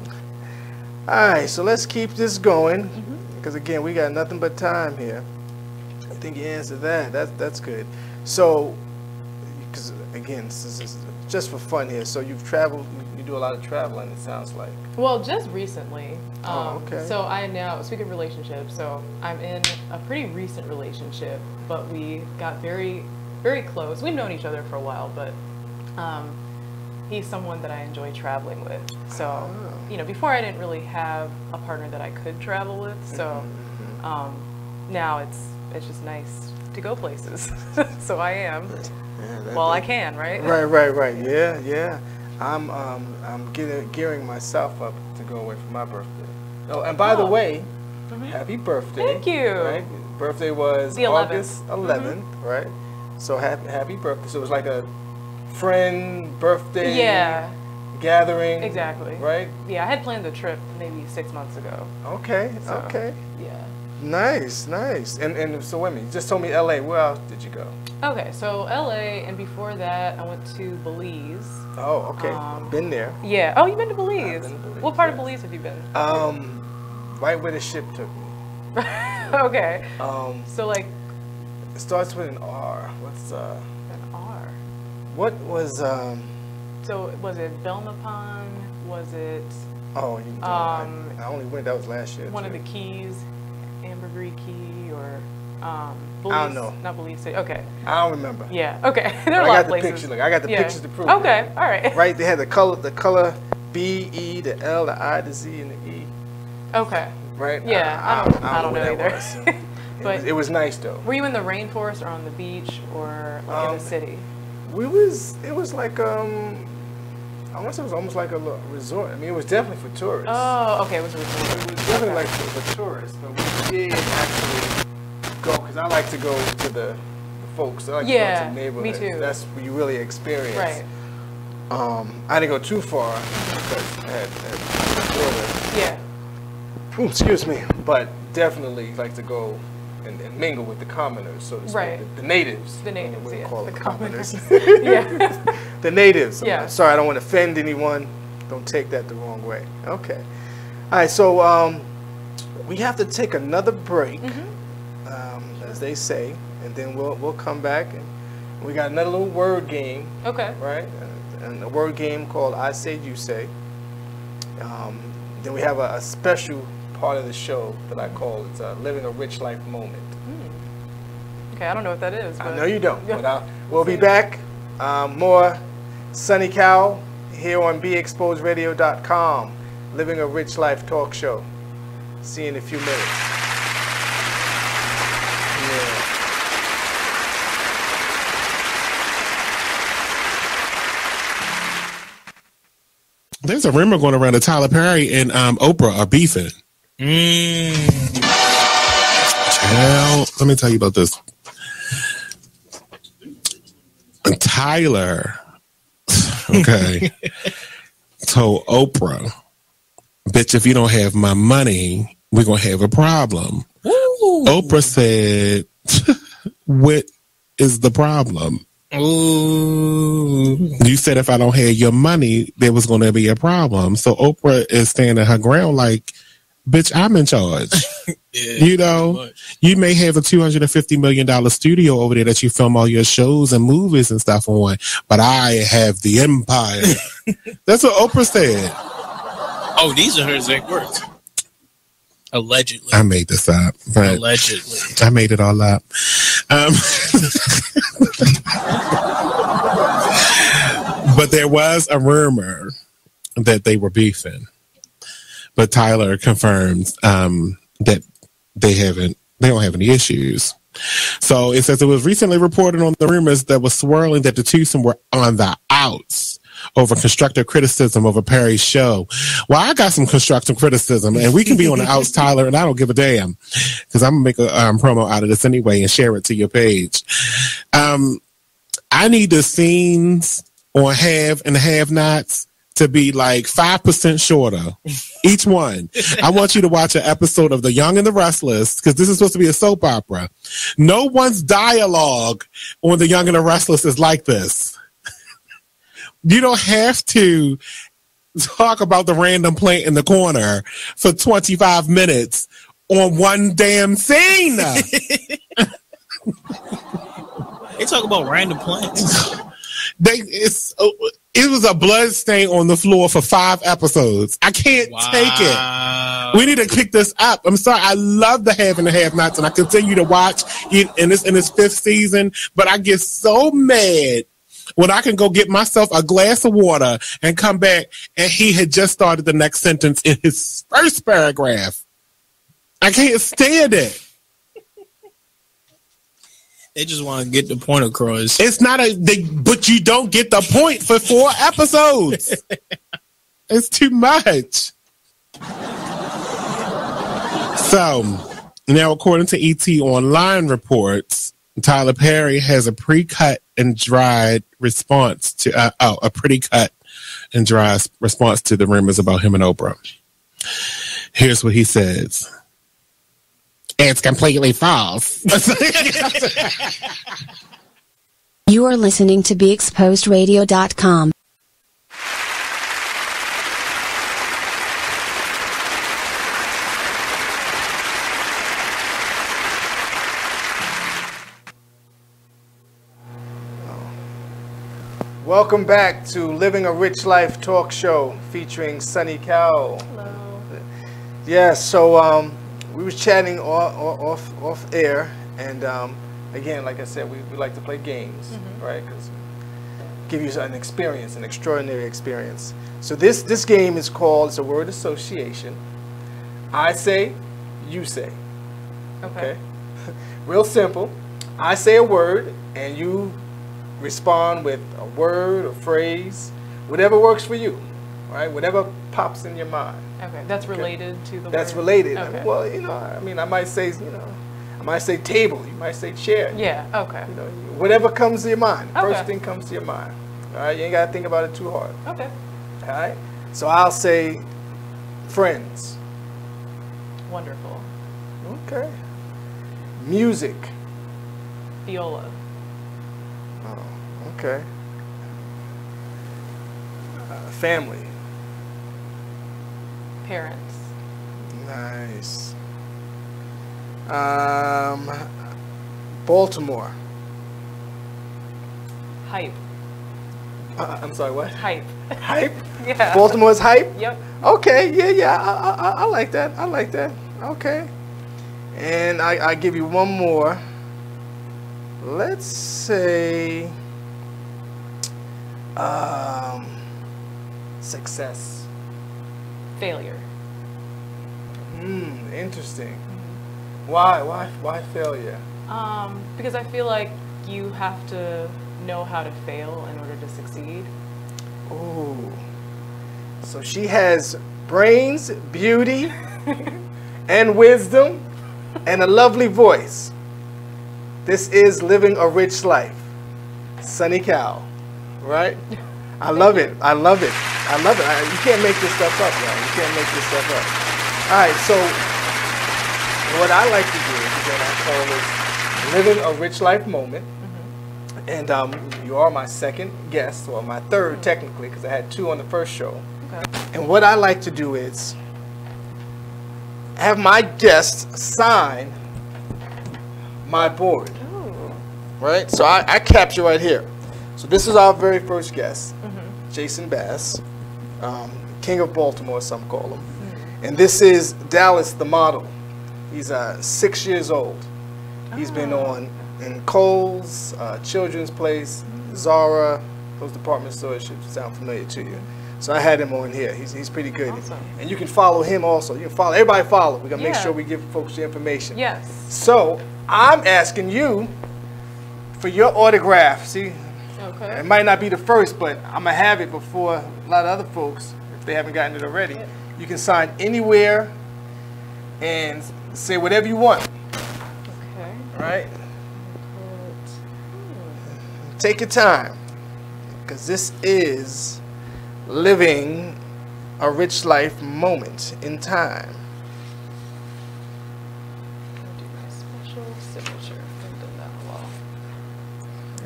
All right. So let's keep this going, because again, we got nothing but time here. I think you answered that. That's good. So, because again, this is just for fun here. So you've traveled. You do a lot of traveling. It sounds like. Well, just recently. Okay. So I now, speaking of relationships, so I'm in a pretty recent relationship, but we got very, very close. We've known each other for a while, but he's someone that I enjoy traveling with. So, before I didn't really have a partner that I could travel with. So now it's just nice to go places. So I am. Well, I can, right? Right. Yeah. I'm gearing myself up to go away for my birthday. Oh, and by the way, happy birthday! Thank you. Right, birthday was the August 11th, right? So happy birthday! So it was like a friend birthday gathering. Exactly. Right. Yeah, I had planned the trip maybe 6 months ago. Okay. So, okay. Yeah. Nice. And so wait a minute, you just told me L.A. Where else did you go? Okay, so L.A. and before that I went to Belize. Oh, okay. Been there. Yeah. Oh, you've been to Belize? What part of Belize have you been? Right where the ship took me. Okay. So like. It starts with an R. What's an R? What was So was it Belmopan? Was it? Oh, I only went. That was last year. One of the keys, Ambergris Key, or Belize, I don't know. Not Belize City. Okay. I don't remember. Yeah. Okay. There are a lot of places. Picture, I got the pictures to prove. Okay. All right. Right. They had the color B, E, the L, the I, the Z, and the E. Okay. Right. Yeah. I don't know either. But it was nice though. Were you in the rainforest or on the beach or like in the city? It was like I want to say it was almost like a resort. I mean, it was definitely for tourists. Oh, okay, it was a resort. It was definitely like for tourists, but we did actually go because I like to go to the folks. I like to go to the neighborhood. Me too. That's where you really experience. Right. I didn't go too far because I had daughter. Yeah. Ooh, excuse me, but definitely like to go and mingle with the commoners, so to speak. Right. The natives. The natives, we yeah. call the them commoners. Yeah. The natives. Yeah. I'm sorry, I don't want to offend anyone. Don't take that the wrong way. Okay. All right, so we have to take another break, as they say, and then we'll come back, and we got another little word game. Okay. Right, and a word game called I Say You Say. Then we have a special part of the show that I call it's Living a Rich Life moment. Okay, I don't know what that is. But I know you don't, but we'll be back. More Sonny Cowell here on BeExposedRadio.com, Living a Rich Life talk show. See you in a few minutes. There's a rumor going around that Tyler Perry and Oprah are beefing. Well, let me tell you about this. Tyler, okay, told Oprah, bitch, if you don't have my money, we're going to have a problem. Ooh. Oprah said, what is the problem? Ooh. You said if I don't have your money, there was going to be a problem. So Oprah is standing her ground like, bitch, I'm in charge. You know, you may have a $250 million studio over there that you film all your shows and movies and stuff on, but I have the empire. That's what Oprah said. Oh, these are her exact words. Allegedly. I made this up. But allegedly. I made it all up. But there was a rumor that they were beefing. But Tyler confirms that they don't have any issues. So it says it was recently reported on the rumors that was swirling that the twosome were on the outs over constructive criticism of a Perry show. Well, I got some constructive criticism, and we can be on the outs, Tyler, and I don't give a damn, because I'm going to make a promo out of this anyway and share it to your page. I need the scenes on Have and Have Nots to be like 5% shorter, each one. I want you to watch an episode of The Young and the Restless, because this is supposed to be a soap opera. No one's dialogue on The Young and the Restless is like this. You don't have to talk about the random plant in the corner for 25 minutes on one damn scene. They talk about random plants. It was a blood stain on the floor for 5 episodes. I can't take it. We need to pick this up. I'm sorry. I love the Have and the Have Nots, and I continue to watch it in this 5th season, but I get so mad when I can go get myself a glass of water and come back and he had just started the next sentence in his first paragraph. I can't stand it. They just want to get the point across. It's not but you don't get the point for 4 episodes. It's too much. So, now according to ET Online reports, Tyler Perry has a pre-cut and dried response to a pretty cut and dry response to the rumors about him and Oprah. Here's what he says. It's completely false. You are listening to BeExposedRadio.com. Welcome back to Living a Rich Life talk show featuring Sonny Cowell. Hello. Yeah, so we was chatting off air, and again, like I said, we like to play games, right? Because give you an experience, an extraordinary experience. So this game is called, it's a word association. I say, you say. Okay. Real simple. I say a word, and you respond with a word or phrase, whatever works for you, right? Whatever pops in your mind. Okay, that's related to the That's word? related. Okay. Well, you know, I mean, I might say, I might say table, you might say chair. Yeah, okay. You know, whatever comes to your mind. Okay. First thing comes to your mind. All right, you ain't got to think about it too hard. Okay. All right? So I'll say friends. Wonderful. Okay. Music. Viola. Oh, okay. Family. Parents. Nice. Baltimore. Hype. I'm sorry, what? Hype. Hype? Yeah. Baltimore's hype? Yep. Okay, yeah. I like that. I like that. Okay. And I give you one more. Let's say success. Failure. Interesting. Why failure? Because I feel like you have to know how to fail in order to succeed. Ooh. So she has brains, beauty, and wisdom, and a lovely voice. This is living a rich life. Sunny Cowell, right? I love it. I love it. I love it. You can't make this stuff up, y'all. You can't make this stuff up. All right, so what I like to do is what I call this living a rich life moment. And you are my second guest, or my third technically, because I had 2 on the first show. Okay. And what I like to do is have my guests sign my board. Ooh. Right? So I capture right here. So this is our very first guest, Jason Bass, King of Baltimore, some call him. And this is Dallas, the model. He's 6 years old. He's been on in Kohl's, Children's Place, Zara, those department stores should sound familiar to you. So I had him on here. He's pretty good. Awesome. And you can follow him also. You can follow, everybody follow. We're going to make sure we give folks the information. Yes. So I'm asking you for your autograph. See, okay. It might not be the first, but I'm going to have it before a lot of other folks, if they haven't gotten it already. Yep. You can sign anywhere and say whatever you want. Okay. All right? Take your time, because this is living a rich life moment in time. I'll do my special signature and then that wall.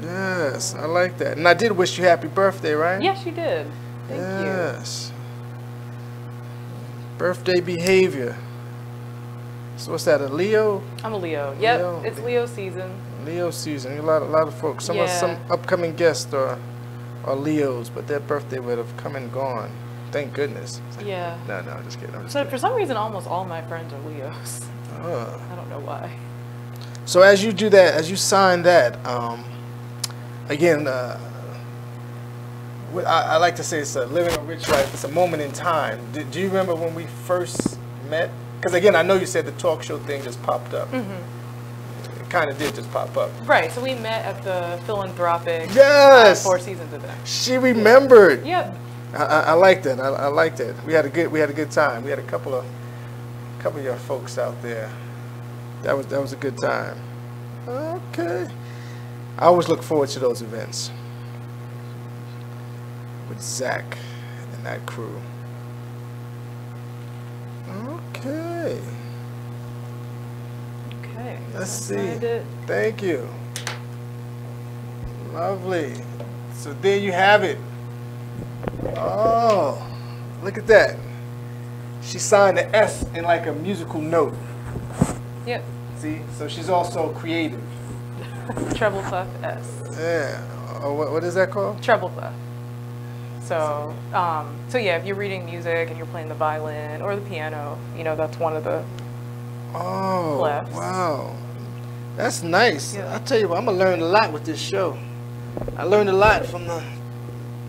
Yes, I like that. And I did wish you happy birthday, right? Yes, you did. Thank you. Yes. Birthday behavior. So what's that, a Leo? I'm a Leo. Yep, Leo. it's Leo season. Leo season. A lot of folks. Some upcoming guests are Leos, but their birthday would have come and gone. Thank goodness. Yeah. No, I'm just kidding. So for some reason, almost all my friends are Leos. I don't know why. So as you do that, as you sign that, again, I like to say it's living a rich life. It's a moment in time. Do you remember when we first met? Because again, I know you said the talk show thing just popped up. It kind of did just pop up. Right. So we met at the philanthropic. Yes. 4 seasons event. She remembered. Yep. I like that. I like that. We had a good time. We had a couple of your folks out there. That was a good time. Okay. I always look forward to those events with Zach and that crew. Okay. Okay. Let's see. Thank you. Lovely. So there you have it. Oh, look at that. She signed the S in like a musical note. Yep. See? So she's also creative. Treble clef S. Yeah. Oh, what is that called? Treble clef. So, so yeah, if you're reading music and you're playing the violin or the piano, you know, that's one of the clefs. Wow. That's nice. Yeah. I'll tell you what, I'm going to learn a lot with this show. I learned a lot from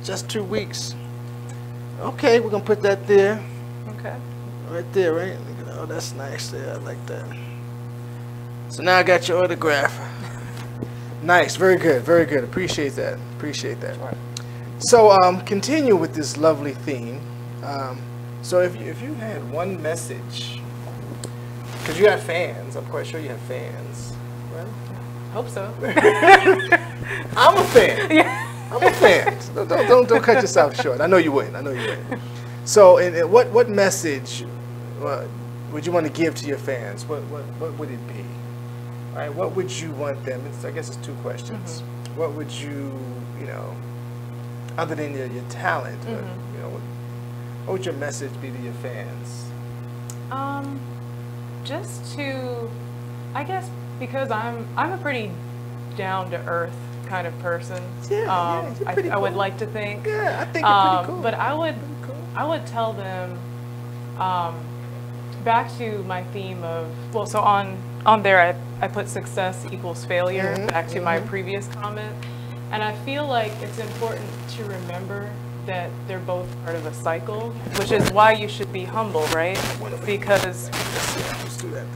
just 2 weeks. Okay, we're going to put that there. Okay. Right there, right? Oh, that's nice there. I like that. So now I got your autograph. Nice. Very good. Very good. Appreciate that. Appreciate that. Right. So continue with this lovely theme. So if you had one message, because you have fans, I'm quite sure you have fans, right? Hope so. I'm a fan. Yeah. I'm a fan. Don't cut yourself short. I know you wouldn't. I know you wouldn't. So, what message would you want to give to your fans? What would it be? All right. What would you want them? I guess it's 2 questions. What would you other than your talent, what would your message be to your fans? Just to, I guess, Because I'm a pretty down to earth kind of person. Yeah, you're pretty I would cool. like to think. Yeah, I think you're pretty cool. But I would tell them, back to my theme of, well, so on there I put success equals failure, back to my previous comment. And I feel like it's important to remember that they're both part of a cycle, which is why you should be humble, right? Because Let's do that.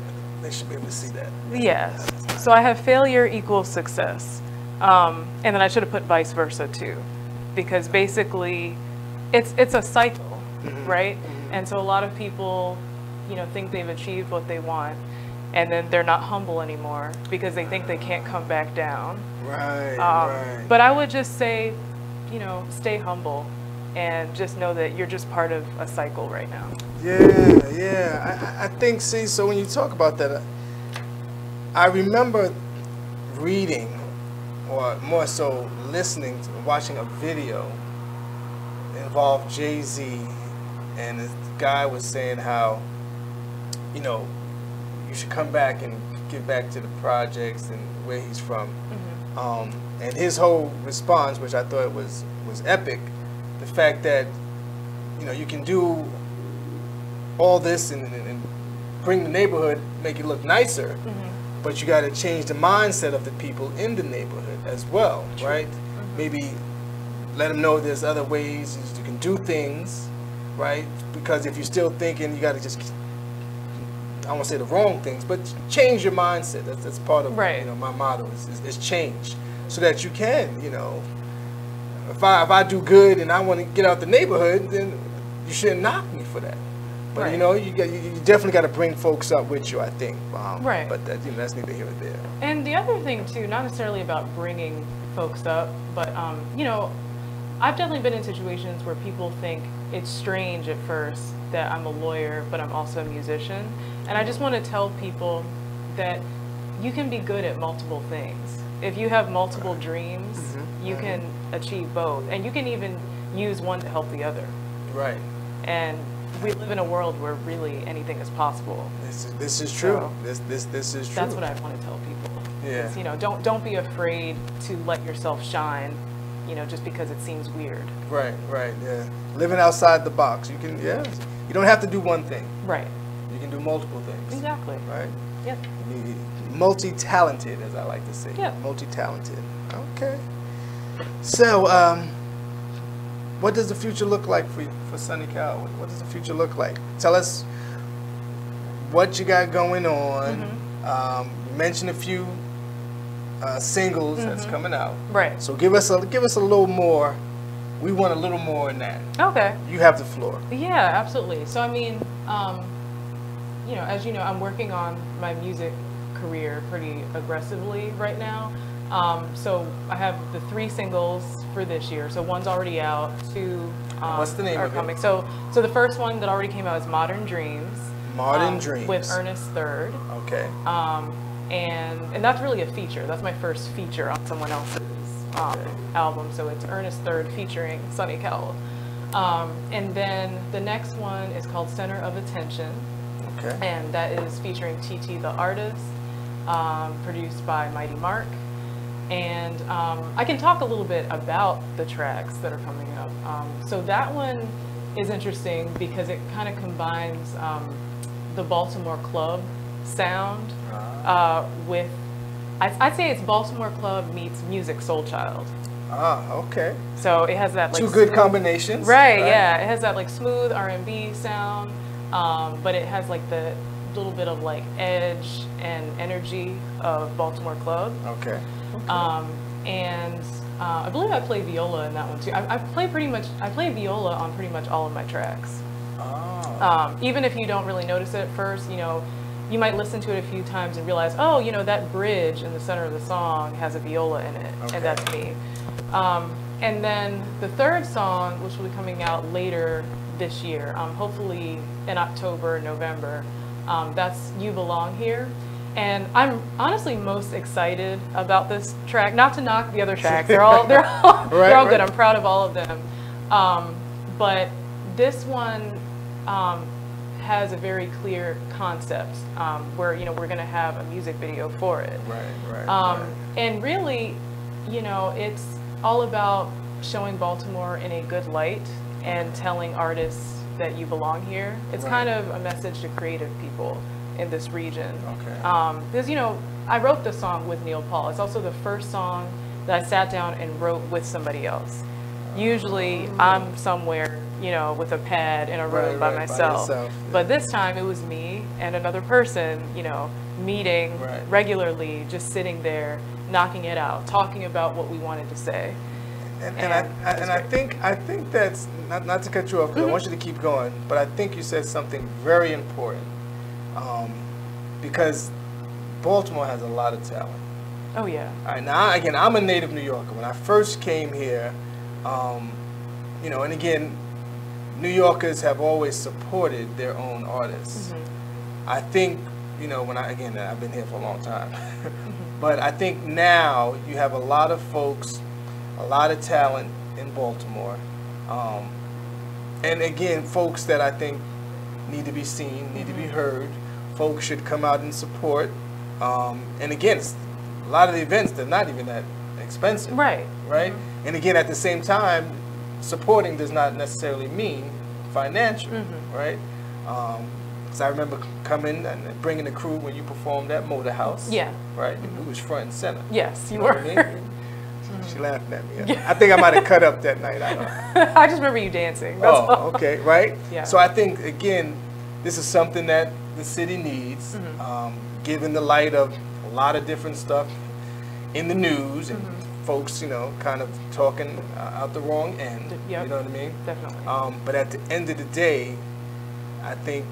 They should be able to see that. yes. So I have failure equals success. And then I should have put vice versa too. Because basically it's a cycle, right? And so a lot of people, you know, think they've achieved what they want, and then they're not humble anymore because they think they can't come back down. Right, right. But I would just say, you know, stay humble and just know that you're just part of a cycle right now. Yeah, yeah. I think, see, so when you talk about that, I remember reading, or more so listening, watching a video involved Jay-Z, and this guy was saying how, you know, you should come back and get back to the projects and where he's from. And his whole response, which I thought was epic, the fact that, you know, you can do all this and bring the neighborhood, make it look nicer, but you got to change the mindset of the people in the neighborhood as well, right? Maybe let them know there's other ways you can do things, right? Because if you're still thinking, you got to just, I won't say the wrong things, but change your mindset. That's part of you know, my motto is change, so that you can, you know, if I do good and I want to get out the neighborhood, then you shouldn't knock me for that. But you know, you definitely got to bring folks up with you, I think. Right. But that, you know, that's neither here nor there. And the other thing too, not necessarily about bringing folks up, but you know, I've definitely been in situations where people think it's strange at first that I'm a lawyer, but I'm also a musician. And I just want to tell people that you can be good at multiple things. If you have multiple dreams, you can achieve both. And you can even use one to help the other. Right. And we live in a world where really anything is possible. This is true. So this is true. that's what I want to tell people. Yeah. Is, you know, don't be afraid to let yourself shine, you know, just because it seems weird. Right, right, yeah. Living outside the box. You can, yeah. You don't have to do one thing. Right. You can do multiple things. Exactly. Right? Yep. Multi-talented, as I like to say. Yeah. Multi-talented. Okay. So, what does the future look like for Sonny Cowell? What does the future look like? Tell us what you got going on. You mentioned a few singles that's coming out. Right. So give us a little more. We want a little more in that. Okay. You have the floor. Yeah, absolutely. So I mean, you know, as you know, I'm working on my music career pretty aggressively right now. So I have the 3 singles for this year. So one's already out, 2 What's the name are of coming. it? So the first one that already came out is Modern Dreams. Modern Dreams. With Ernest Third. Okay. And that's really a feature. That's my first feature on someone else's album. So it's Ernest Third featuring Sonny Cowell. And then the next one is called Center of Attention. Okay. And that is featuring TT the Artist, produced by Mighty Mark. And I can talk a little bit about the tracks that are coming up. So that one is interesting because it kind of combines the Baltimore club sound with, I'd say it's Baltimore club meets Music Soul Child. Ah, okay. So it has that like 2 good combinations. Right, yeah. It has that like smooth R&B sound, but it has like the little bit of like edge and energy of Baltimore club. Okay. And I believe I play viola in that one too. I play viola on pretty much all of my tracks. Oh. Even if you don't really notice it at first, you know, you might listen to it a few times and realize, oh, you know, that bridge in the center of the song has a viola in it, and that's me. And then the third song, which will be coming out later this year, hopefully in October, November, that's You Belong Here. And I'm honestly most excited about this track. Not to knock the other tracks, they're all good. I'm proud of all of them. But this one has a very clear concept where, you know, we're going to have a music video for it. Right. And really, you know, it's all about showing Baltimore in a good light and telling artists that you belong here. It's kind of a message to creative people in this region. Because, you know, I wrote the song with Neil Paul. It's also the first song that I sat down and wrote with somebody else. Usually I'm somewhere, you know, with a pad in a room by myself. But this time it was me and another person, you know, meeting regularly, just sitting there, knocking it out, talking about what we wanted to say. And I think that's not to cut you off, because I want you to keep going, but I think you said something very important, because Baltimore has a lot of talent. Oh yeah. All right, now again, I'm a native New Yorker. When I first came here, you know, and again, New Yorkers have always supported their own artists. I think, you know, I've been here for a long time, but I think now you have a lot of folks, a lot of talent in Baltimore, and again, folks that I think need to be seen, need to be heard. Folks should come out and support. And again, a lot of the events, they're not even that expensive. Right. And again, at the same time, supporting does not necessarily mean financial, right? Because I remember coming and bringing the crew when you performed at Motor House. Yeah. Right? We was front and center. Yes, you know were. What I mean? She laughed at me. I think I might have cut up that night. I don't know. I just remember you dancing. That's all. Okay, right? Yeah. So I think, again, this is something that the city needs, given the light of a lot of different stuff in the news and folks, you know, kind of talking out the wrong end. You know what I mean? Definitely. But at the end of the day, I think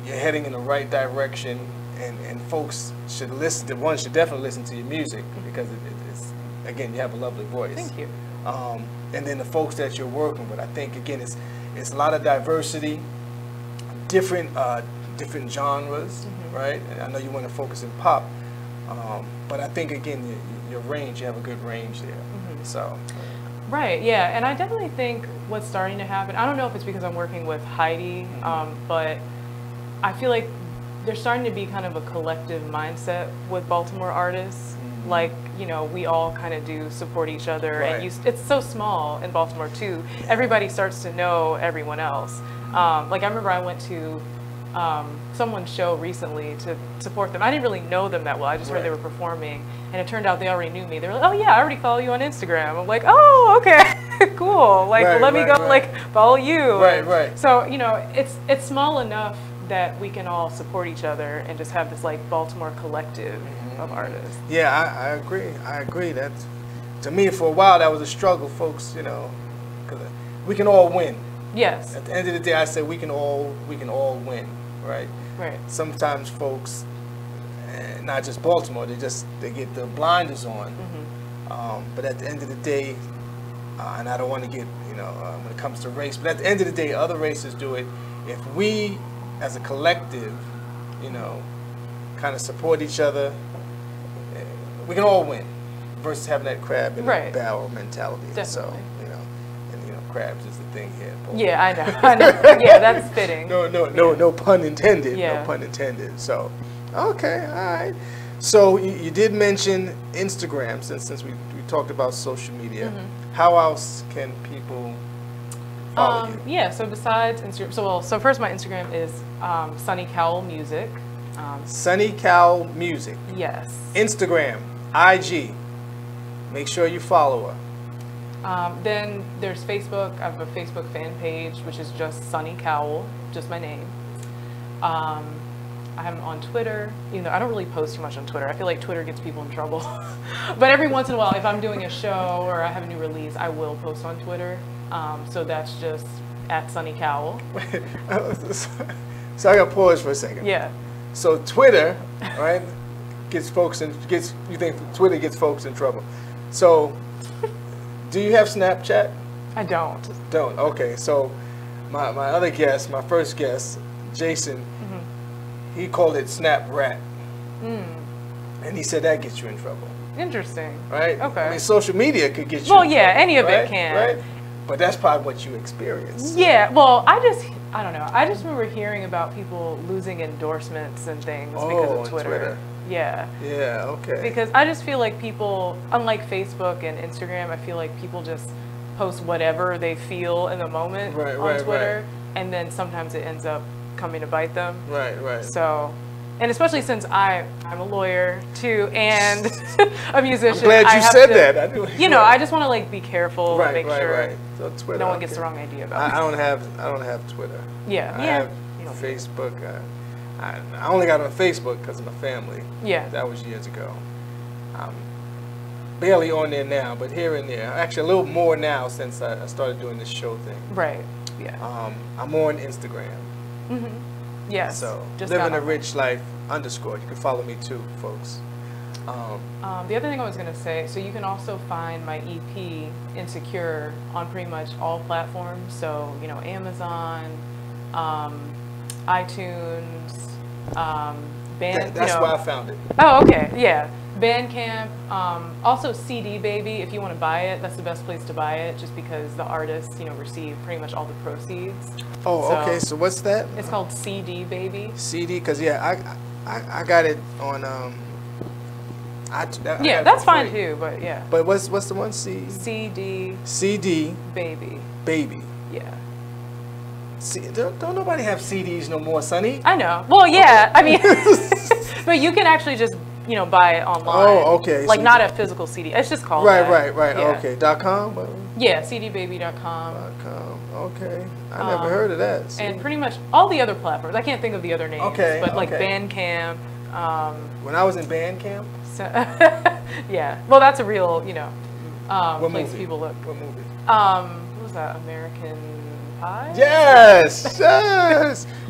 you're heading in the right direction, and folks should listen. One should definitely listen to your music, because it's, again, you have a lovely voice. Thank you. And then the folks that you're working with, I think, again, it's a lot of diversity, different genres, right? And I know you want to focus in pop, but I think, again, your range, you have a good range there. So. Right, yeah, and I definitely think what's starting to happen, I don't know if it's because I'm working with Heidi, but I feel like there's starting to be kind of a collective mindset with Baltimore artists. Like, you know, we all kind of do support each other, and it's so small in Baltimore too. Everybody starts to know everyone else. Like I remember I went to someone's show recently to support them. I didn't really know them that well. I just heard they were performing, and it turned out they already knew me. They were like, "Oh yeah, I already follow you on Instagram." I'm like, "Oh, okay, cool. Like, let me go like follow you." Right. So, you know, it's small enough that we can all support each other and just have this like Baltimore collective of artists. Yeah, I agree. That, to me, for a while, that was a struggle, folks. You know, because we can all win. Yes. At the end of the day, I said we can all win, right? Right. Sometimes folks, not just Baltimore, they get the blinders on. But at the end of the day, and I don't want to get, you know, when it comes to race, but at the end of the day, other races do it. If we, as a collective, you know, kind of support each other, we can all win, versus having that crab in the barrel mentality. Definitely. So, you know, and you know, crabs is the thing here. Yeah, I know. Yeah, that's fitting. No pun intended. Yeah. No pun intended. So, okay, all right. So you did mention Instagram, since we talked about social media. How else can people follow you? Yeah, so besides Instagram, so first my Instagram is Sunny Cowell Music. Sunny Cowell Music. Yes. Instagram, IG. Make sure you follow her. Then there's Facebook. I have a Facebook fan page, which is just Sunny Cowell, just my name. I'm on Twitter. You know, I don't really post too much on Twitter. I feel like Twitter gets people in trouble. But every once in a while, if I'm doing a show or I have a new release, I will post on Twitter. So that's just at Sunny Cowell. So I got to pause for a second. Yeah. So Twitter, right, you think Twitter gets folks in trouble. So do you have Snapchat? I don't. Don't. Okay. So my other guest, my first guest, Jason, he called it Snap Rat. And he said that gets you in trouble. Interesting. Right? Okay. I mean, social media could get you Well, in yeah, trouble, any of right? it can. Right? But that's probably what you experience. Yeah, well, I just I don't know. I just remember hearing about people losing endorsements and things because of Twitter. Yeah. Yeah, okay. Because I just feel like people, unlike Facebook and Instagram, I feel like people just post whatever they feel in the moment on Twitter, and then sometimes it ends up coming to bite them. Right. So, and especially since I'm a lawyer too and a musician. I'm glad you said that. I just want to like be careful and make sure So Twitter, no one gets the wrong idea about it. I don't have Twitter. Yeah. I have Facebook. I only got on Facebook because of my family. Yeah. That was years ago. I'm barely on there now, but here and there. Actually, a little more now since I started doing this show thing. Right. Yeah. I'm on Instagram. Yes. So just living a rich life _ You can follow me too, folks. The other thing I was going to say, so you can also find my EP, Insecure, on pretty much all platforms. So, Amazon, iTunes, That's why I found it. Oh, okay. Yeah. Bandcamp. Also CD Baby, if you want to buy it, that's the best place to buy it, just because the artists, receive pretty much all the proceeds. Oh, okay. So what's that? It's called CD Baby. CD, because I got it on. Yeah, that's fine too, but yeah. But what's the one? CD Baby. Yeah. See, don't nobody have CDs no more, Sonny. I know. Well, yeah. I mean, but you can actually just buy it online. Oh, okay. Like not a physical CD. It's just called right. Yeah. Okay. .com. Yeah, cdbaby.com. Okay. I never heard of that. And pretty much all the other platforms. I can't think of the other names. Okay. But like Bandcamp. When I was in Bandcamp. So, yeah. Well, that's a real what place movie? people look. What movie? What was that? American Pie? Yes.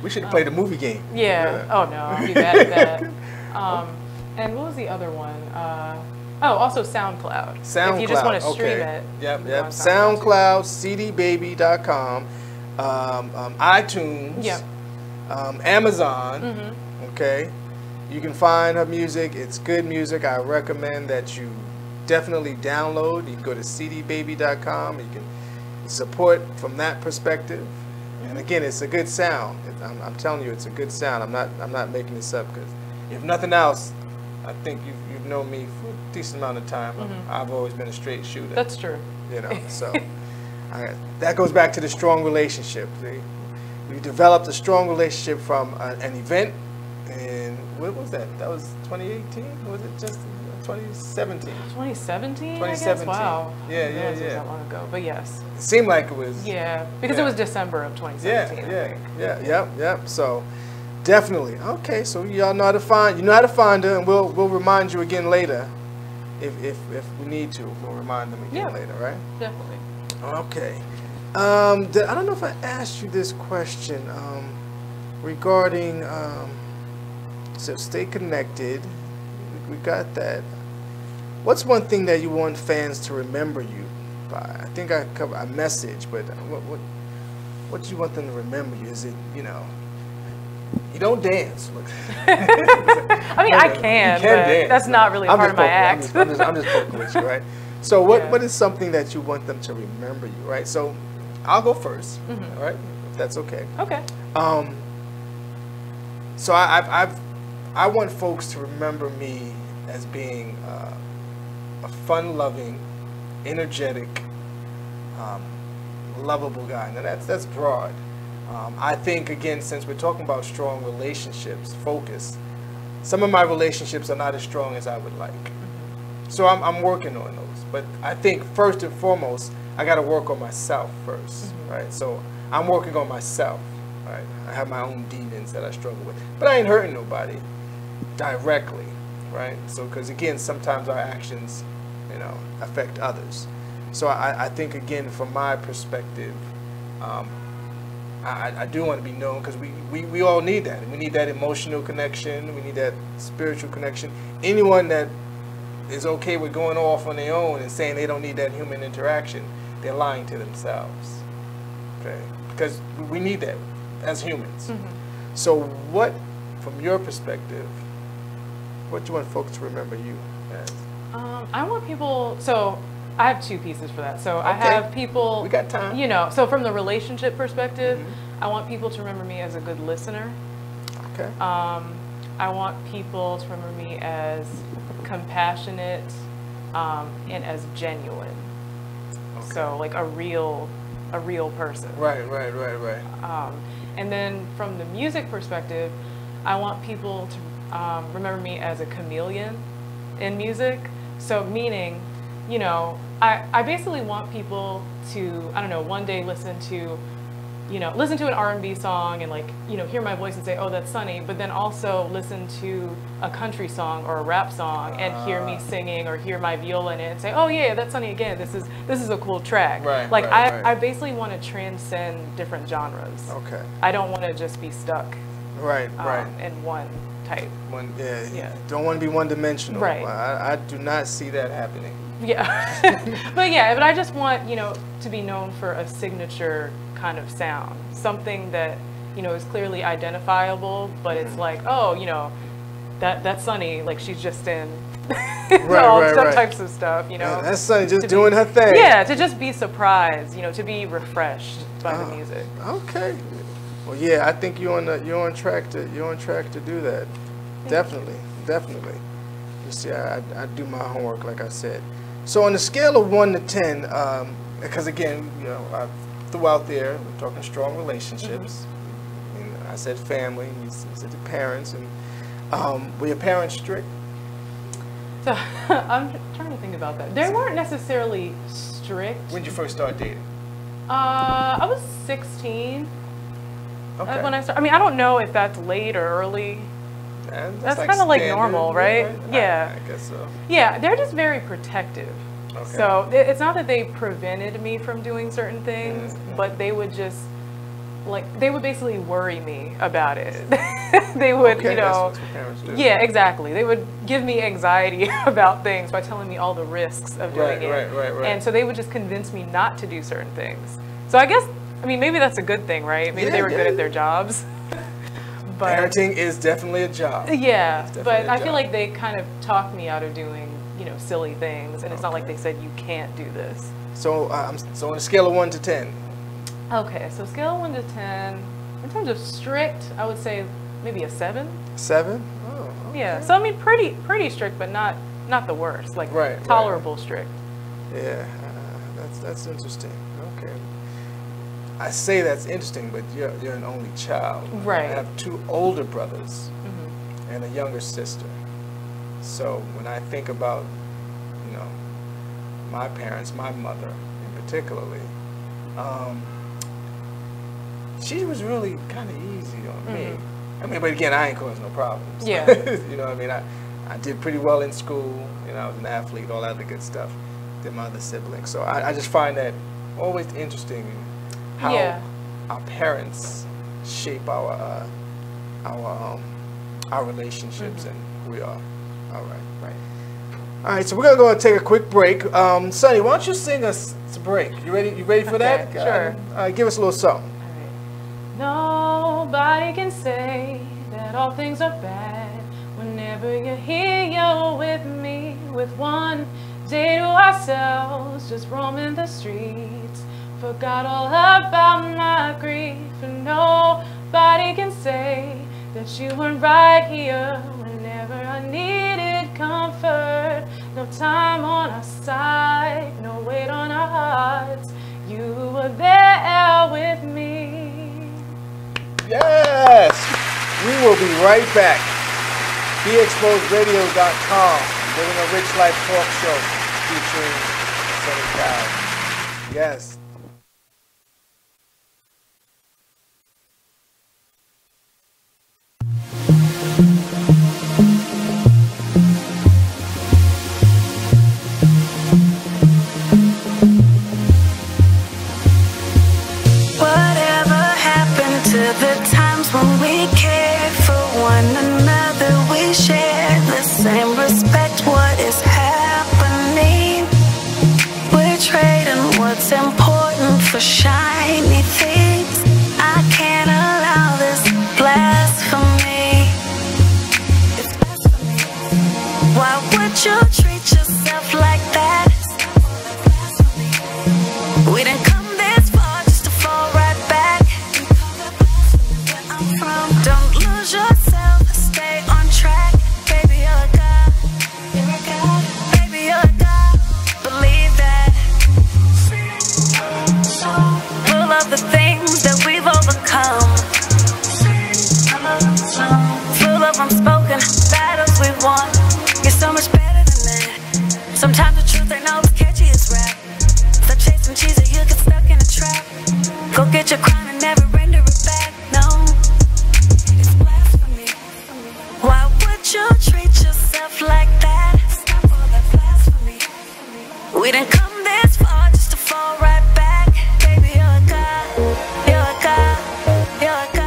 We should have played a movie game. Yeah. Oh no, I'll be bad at that. And what was the other one? Also SoundCloud. If you just want to stream it. Yep. SoundCloud, cdbaby.com, iTunes. Yep. Amazon. Okay. You can find her music. It's good music. I recommend that you definitely download. You can go to cdbaby.com. You can support from that perspective. And again, it's a good sound. I'm telling you, it's a good sound. I'm not making this up, because if nothing else, I think you've known me for a decent amount of time. I've always been a straight shooter. That's true. So that goes back to the strong relationship. We developed a strong relationship from an event. And what was that? That was 2018? Or was it just 2017? 2017, I guess? Wow. Yeah. It was that long ago, but yes. It seemed like it was. Yeah, because it was December of 2017. Yep. So definitely. Okay, so y'all know how to find. You know how to find her, and we'll remind you again later, if we need to. We'll remind them again later, right? Definitely. Okay. I don't know if I asked you this question regarding. So stay connected. We got that. What's one thing that you want fans to remember you by? I think I covered a message, but what do you want them to remember you? Is it you don't dance? I mean, I can. You can dance. That's not really part of my act. I'm just poking with you, right? So what is something that you want them to remember you, right? So I'll go first, all right? If that's okay. Okay. So I want folks to remember me as being a fun-loving, energetic, lovable guy. Now that's broad. I think, again, since we're talking about strong relationships, focus, some of my relationships are not as strong as I would like. So I'm working on those. But I think first and foremost, I got to work on myself first, right? So I'm working on myself, right? I have my own demons that I struggle with. But I ain't hurting nobody directly, right? So, because again, sometimes our actions, affect others. So I think, again, from my perspective, I do want to be known, because we all need that. We need that emotional connection. We need that spiritual connection. Anyone that is okay with going off on their own and saying they don't need that human interaction, they're lying to themselves. Okay? Because we need that as humans. So what, from your perspective, what do you want folks to remember you as? I want people, so I have two pieces for that. So I have people, we got time. So from the relationship perspective, I want people to remember me as a good listener. Okay. I want people to remember me as compassionate and as genuine. Okay. So like a real person. Right. And then from the music perspective, I want people to remember me as a chameleon in music. So meaning, you know, I basically want people to, I don't know, one day listen to an R&B song and like, you know, hear my voice and say, oh, that's Sunny, but then also listen to a country song or a rap song and hear me singing or hear my viola in it and say, oh yeah, that's Sunny again. This is a cool track. Right. Like I basically want to transcend different genres. Okay. I don't want to just be stuck. Right. In one type. Yeah. Don't want to be one-dimensional. Right. I do not see that happening. Yeah. but I just want, you know, to be known for a signature kind of sound, something that, you know, is clearly identifiable, but it's like, oh, you know, that's Sunny, like she's just in some types of stuff, you know. Yeah, that's Sunny just doing her thing. Yeah, to just be surprised, you know, to be refreshed by the music. Okay. Well, yeah, I think you're on track to do that. Definitely. You see, I do my homework, like I said. So on the scale of 1 to 10, because again, you know, I threw out there, we're talking strong relationships. I mean, I said family, and you said the parents, and were your parents strict? So I'm trying to think about that. They weren't necessarily strict. When did you first start dating? I was 16. Okay. When I started. I mean, I don't know if that's late or early. That's like kind of like standard, normal, right? Yeah. I guess so. Yeah, they're just very protective. Okay. So it's not that they prevented me from doing certain things, but they would just, like, they would basically worry me about it. They would, you know. That's what parents do. Yeah, exactly. They would give me anxiety about things by telling me all the risks of doing it. Right. And so they would just convince me not to do certain things. So I guess, I mean, maybe that's a good thing, right? Maybe they were good at their jobs. But parenting is definitely a job. Yeah, but I feel like they kind of talked me out of doing, you know, silly things, and it's not like they said you can't do this. So, so on a scale of 1 to 10. Okay, so scale of 1 to 10. In terms of strict, I would say maybe a 7. 7? Oh. Okay. Yeah. So I mean, pretty strict, but not the worst. Like tolerable strict. Yeah, that's interesting. Okay. I say that's interesting, but you're an only child. Right. I have 2 older brothers and a younger sister. So when I think about, you know, my parents, my mother in particularly, she was really kind of easy on me. I mean, but again, I ain't causing no problems. Yeah. You know what I mean? I did pretty well in school. You know, I was an athlete, all that other good stuff. Did my other siblings. So I just find that always interesting how our parents shape our relationships and who we are. All right, so we're gonna go and take a quick break. Sunny, why don't you sing us a break? You ready? You ready for that? Sure. Give us a little something. Nobody can say that all things are bad. Whenever you're here, you're with me. With one day to ourselves, just roaming the streets. Forgot all about my grief, and nobody can say that you weren't right here whenever I needed comfort. No time on our side, no weight on our hearts. You were there with me. Yes! We will be right back. BeExposedRadio.com, Living a Rich Life talk show featuring Sunny Cowell. Yes. Whatever happened to the times when we cared for one another? We shared the same respect. What is happening? We're trading what's important for shiny things. I can't allow this blasphemy. It's blasphemy. Why would you treat yourself like that? We didn't come this far just to fall right back. one. You're so much better than that. Sometimes the truth ain't always catchy as rap. So chasing cheese or you'll get stuck in a trap. Go get your crown and never render it back. No, it's blasphemy. Why would you treat yourself like that? Stop all that blasphemy. We didn't come this far just to fall right back. Baby, you're a god. You're a god. You're a god.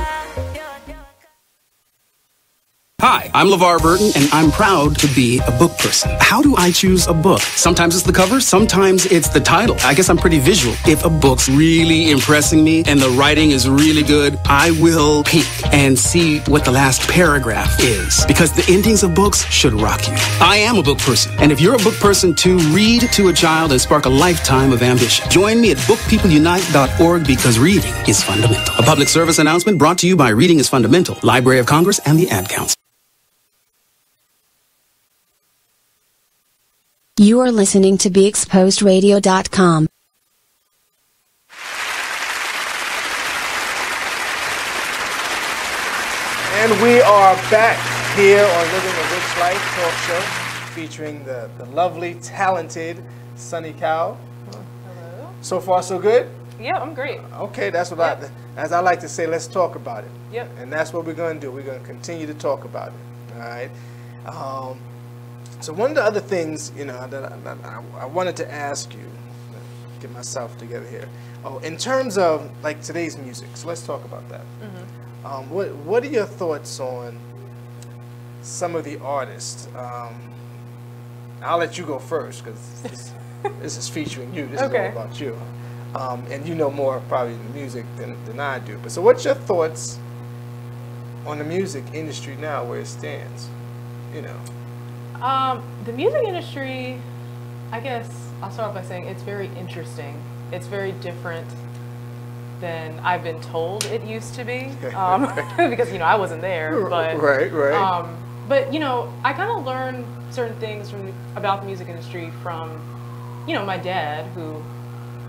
Hi, I'm LeVar Burton, and I'm proud to be a book person. How do I choose a book? Sometimes it's the cover, sometimes it's the title. I guess I'm pretty visual. If a book's really impressing me and the writing is really good, I will peek and see what the last paragraph is. Because the endings of books should rock you. I am a book person, and if you're a book person too, read to a child and spark a lifetime of ambition. Join me at bookpeopleunite.org because reading is fundamental. A public service announcement brought to you by Reading is Fundamental, Library of Congress, and the Ad Council. You are listening to BeExposedRadio.com. And we are back here on Living a Rich Life talk show featuring the lovely, talented Sunny Cowell. Hello. So far, so good? Yeah, I'm great. Okay, that's what as I like to say, let's talk about it. Yep. And that's what we're going to do. We're going to continue to talk about it. All right. So one of the other things, you know, that I wanted to ask you, get myself together here. Oh, in terms of like today's music, so let's talk about that. Mm-hmm. What are your thoughts on some of the artists? I'll let you go first because this is featuring you. This is all about you, and you know more probably the music than I do. But so, what's your thoughts on the music industry now, where it stands? You know. The music industry, I guess I'll start off by saying it's very interesting. It's very different than I've been told it used to be, because, you know, I wasn't there. But, right. But, you know, I kind of learned certain things about the music industry from, you know, my dad, who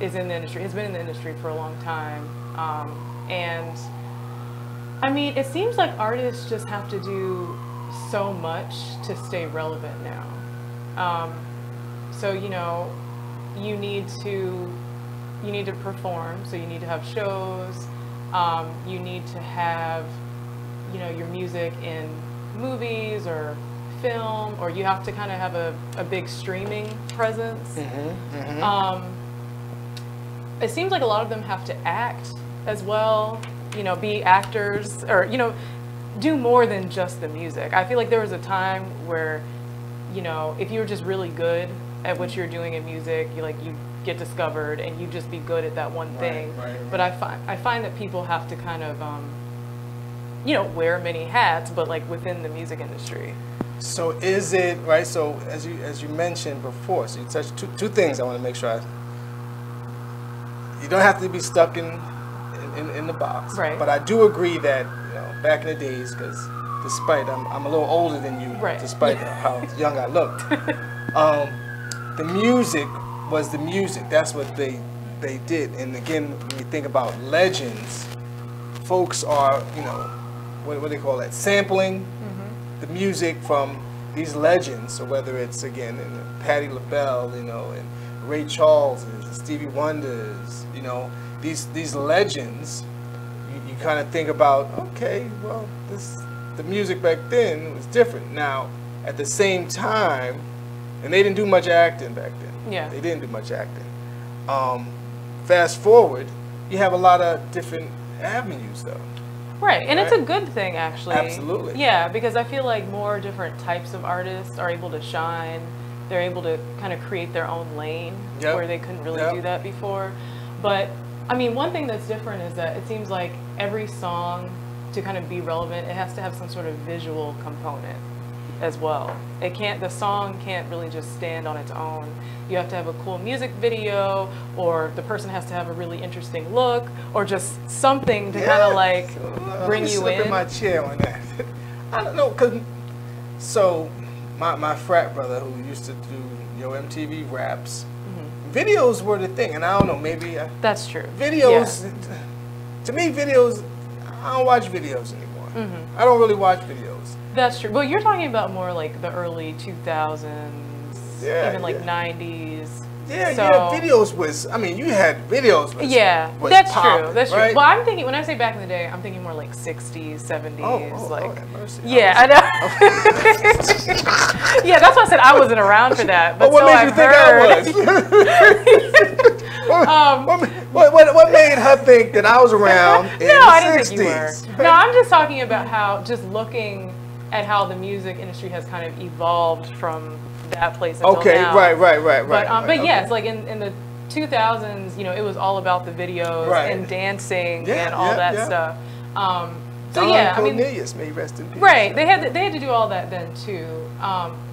is in the industry, has been in the industry for a long time. And, I mean, it seems like artists just have to do so much to stay relevant now. So, you know, you need to perform, so you need to have shows, you need to have, you know, your music in movies or film, or you have to kind of have a big streaming presence. It seems like a lot of them have to act as well, you know, be actors, or, you know, do more than just the music. I feel like there was a time where, you know, if you were just really good at what you're doing in music, you get discovered and you just be good at that one thing. Right. But I find that people have to kind of, you know, wear many hats, but like within the music industry. So is it right? So as you mentioned before, so you touched two things. I want to make sure you don't have to be stuck in the box. Right. But I do agree that, you know, back in the days, because despite I'm a little older than you, despite how young I looked, the music was the music. That's what they did. And again, when you think about legends, folks are, you know, what do they call that? Sampling the music from these legends. So whether it's, again, in Patti LaBelle, you know, and Ray Charles, and Stevie Wonders, you know, these legends, you kind of think about, okay, well, the music back then was different. Now, at the same time, and they didn't do much acting back then. Yeah. They didn't do much acting. Fast forward, you have a lot of different avenues, though. Right, and it's a good thing, actually. Absolutely. Yeah, because I feel like more different types of artists are able to shine. They're able to kind of create their own lane where they couldn't really do that before. But, I mean, one thing that's different is that it seems like every song, to kind of be relevant, it has to have some sort of visual component as well. The song can't really just stand on its own. You have to have a cool music video, or the person has to have a really interesting look, or just something to kind of like bring you in. In my chair on that. I don't know, cause so my frat brother who used to do MTV raps, videos were the thing, and I don't know, maybe that's true. Videos, to me, videos, I don't watch videos anymore. I don't really watch videos. That's true. Well, you're talking about more like the early 2000s, even like 90s. Yeah, so, videos was, I mean, you had videos was, was that's popping, true. That's right? true. Well, I'm thinking, when I say back in the day, I'm thinking more like 60s, 70s. Lord have mercy. Yeah, I know. Yeah, that's why I said I wasn't around for that. But what so made I've you think I was? What made her think that I was around in the 60s? I didn't think you were. No, I'm just talking about how, just looking at how the music industry has kind of evolved from that place until now. Right. But yes, like in the 2000s, you know, it was all about the videos and dancing and all that stuff. So yeah, I mean, Cornelius, may rest in peace. Right, they had to do all that then too.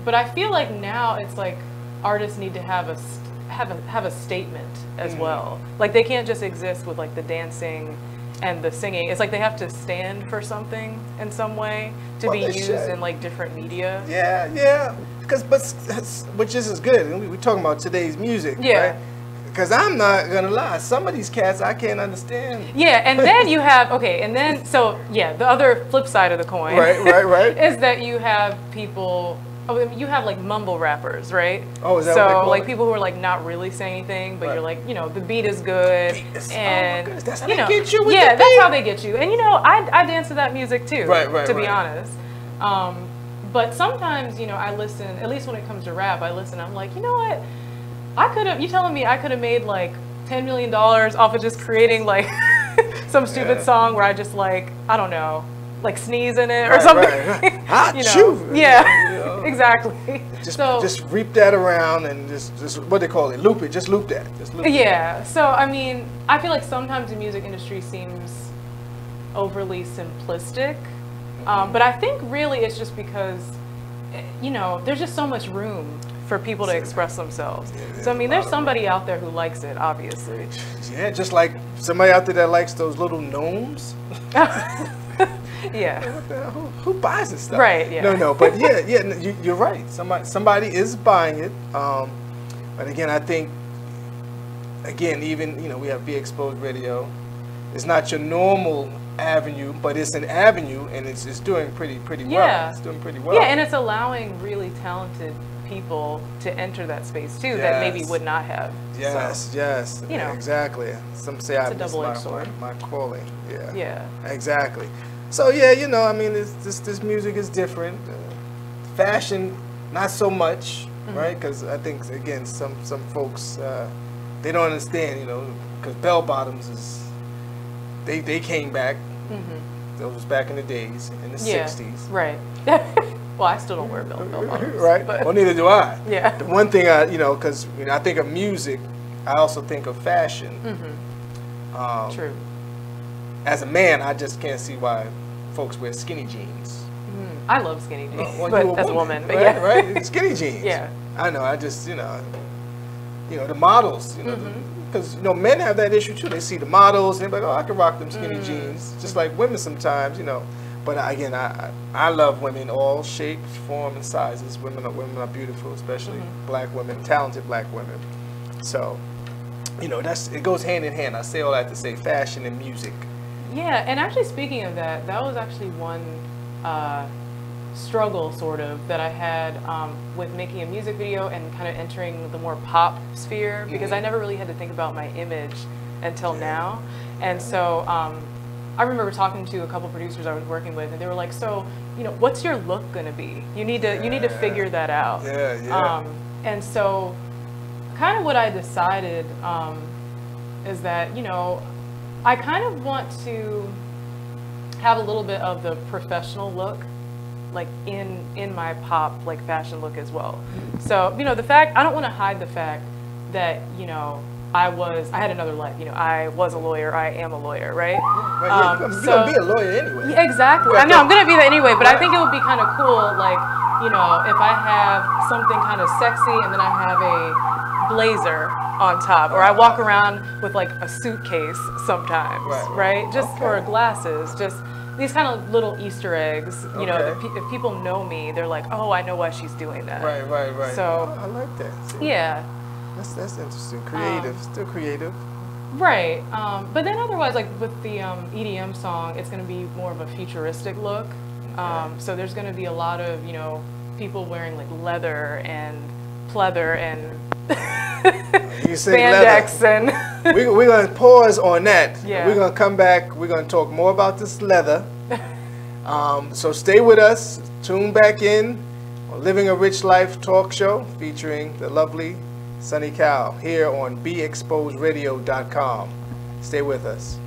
But I feel like now it's like artists need to have a statement as well. Like they can't just exist with like the dancing and the singing. It's like they have to stand for something in some way to be used in like different media. Yeah. Which is good. We're talking about today's music, right? Because I'm not gonna lie, some of these cats I can't understand. Yeah, and then you have the other flip side of the coin, right, is that you have people. You have like mumble rappers, right? Oh, is that what they call like it? people who are like not really saying anything, but you're like, you know, the beat is good, and that's how you they know, get you with yeah, the that's beat. how they get you. And you know, I dance to that music too, to be honest. But sometimes, you know, I listen. At least when it comes to rap, I listen. I'm like, you know what? You telling me I could have made like $10 million off of just creating like some stupid song where I just like, I don't know, like sneeze in it or something. You know? Yeah, exactly. Just reap that around and just what they call it, loop it. Just loop that. Yeah. So I mean, I feel like sometimes the music industry seems overly simplistic, but I think really it's just because, you know, there's just so much room for people to express themselves. So I mean, there's somebody out there who likes it, obviously. Yeah, just like somebody out there that likes those little gnomes. Yeah. Who buys this stuff? Right. Yeah. No, but you're right. Somebody is buying it. But again, I think, even, you know, we have Be Exposed Radio. It's not your normal avenue, but it's an avenue, and it's doing pretty well. It's doing pretty well. Yeah, and it's allowing really talented people to enter that space too that maybe would not have. Yes. You know, exactly. Some say I miss my calling. Yeah. Yeah. Exactly. So yeah, you know, I mean, this music is different. Fashion, not so much, right? Because I think again, some folks they don't understand, you know, because bell bottoms is they came back. Those was back in the days in the 60s. Right. Well, I still don't wear bell bottoms. Right. But Well, neither do I. Yeah. The one thing because I think of music, I also think of fashion. True. As a man, I just can't see why folks wear skinny jeans. I love skinny jeans, Well, as a woman. But right, yeah. right? Skinny jeans. Yeah. I know. I just, you know, the models, you know, because, you know, men have that issue too. They see the models and they're like, oh, I can rock them skinny jeans. Just like women sometimes, you know. But again, I love women, all shapes, form, and sizes. Women are beautiful, especially black women, talented black women. So, you know, it goes hand in hand. I say all that to say fashion and music. Yeah, and actually speaking of that, that was actually one struggle sort of that I had with making a music video and kind of entering the more pop sphere, because I never really had to think about my image until now. And so I remember talking to a couple producers I was working with, and they were like, so, you know, what's your look gonna be? You need to figure that out. And so kind of what I decided is that, you know, I kind of want to have a little bit of the professional look, like in my pop, like fashion look as well. So, you know, I don't want to hide the fact that, you know, I had another life. You know, I was a lawyer. I am a lawyer, right? You're gonna be a lawyer anyway. Yeah, exactly. I know I'm gonna be that anyway, but I think it would be kind of cool, like, you know, if I have something kind of sexy and then I have a blazer on top, or I walk around with like a suitcase sometimes, right? Or glasses, just these kind of little Easter eggs. You know, if people know me, they're like, oh, I know why she's doing that. Right. So I like that. See? Yeah. That's interesting. Creative, still creative. Right. But then otherwise, like with the EDM song, it's going to be more of a futuristic look. So there's going to be a lot of, you know, people wearing like leather and pleather and spandex and we're going to pause on that. Yeah. We're going to come back. We're going to talk more about this leather. So stay with us. Tune back in on Living a Rich Life talk show featuring the lovely Sunny Cowell here on BeExposedRadio.com. Stay with us.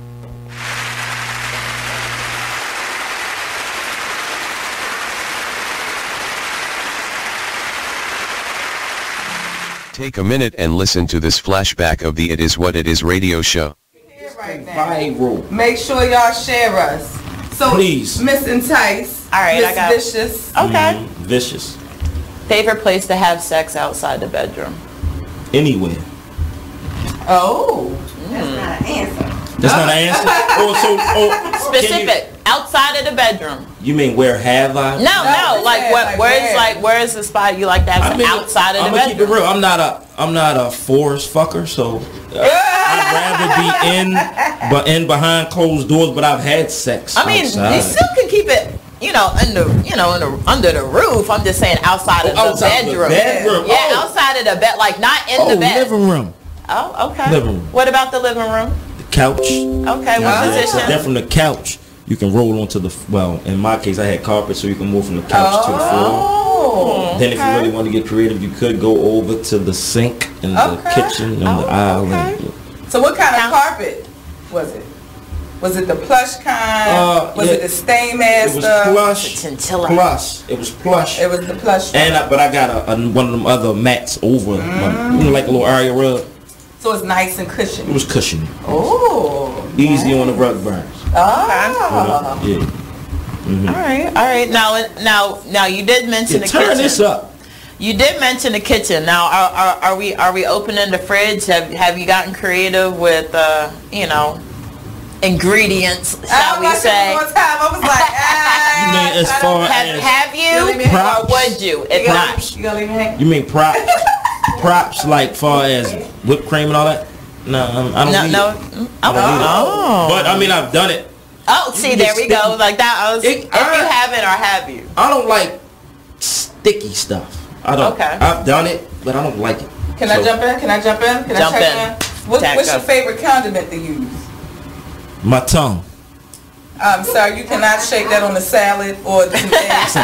Take a minute and listen to this flashback of the It Is What It Is radio show. Viral. Make sure y'all share us. So, please. Miss Entice. All right, Miss I got Vicious. Okay. Vicious. Favorite place to have sex outside the bedroom? Anywhere. Oh, that's not an answer. That's not an answer? Specific. Outside of the bedroom. You mean where have I? No. Like where's the spot you like to have sex outside of the bedroom? I'm gonna keep it real. I'm not a forced fucker, so I'd rather be in behind closed doors, but I've had sex. I mean, outside. you still can keep it, under the roof. I'm just saying outside of the bedroom. Yeah, outside of the bed, like not in the bed. Living room. Oh, okay. Living room. What about the living room? The couch. Okay, what position? Then from the couch, you can roll onto in my case, I had carpet, so you can move from the couch to the floor. Then if you really want to get creative, you could go over to the sink in the kitchen and the aisle. So what kind of carpet was it? Was it the plush kind? Was it the stain master? It was plush. It was plush. It was the plush. But I got one of them other mats over, like a little area rug. So it's nice and cushiony. It was cushiony. Oh. Easy on the rug burns. Oh. Yeah. Mm-hmm. All right. Now you did mention the kitchen. Turn this up. You did mention the kitchen. Now, are we opening the fridge? Have you gotten creative with ingredients? Shall we say? One time I was like, you mean as far as have you props? Or would you? If not, you gonna leave me hang? You mean props? Props like far as whipped cream and all that? No, I don't need it. But I mean, I've done it. Oh, see, there we go. Like that. If you haven't, or have you? I don't like sticky stuff. I don't. Okay. I've done it, but I don't like it. Can I jump in? Can I check in? What's your favorite condiment to use? My tongue. Sir, you cannot shake that on the salad or the eggs. No,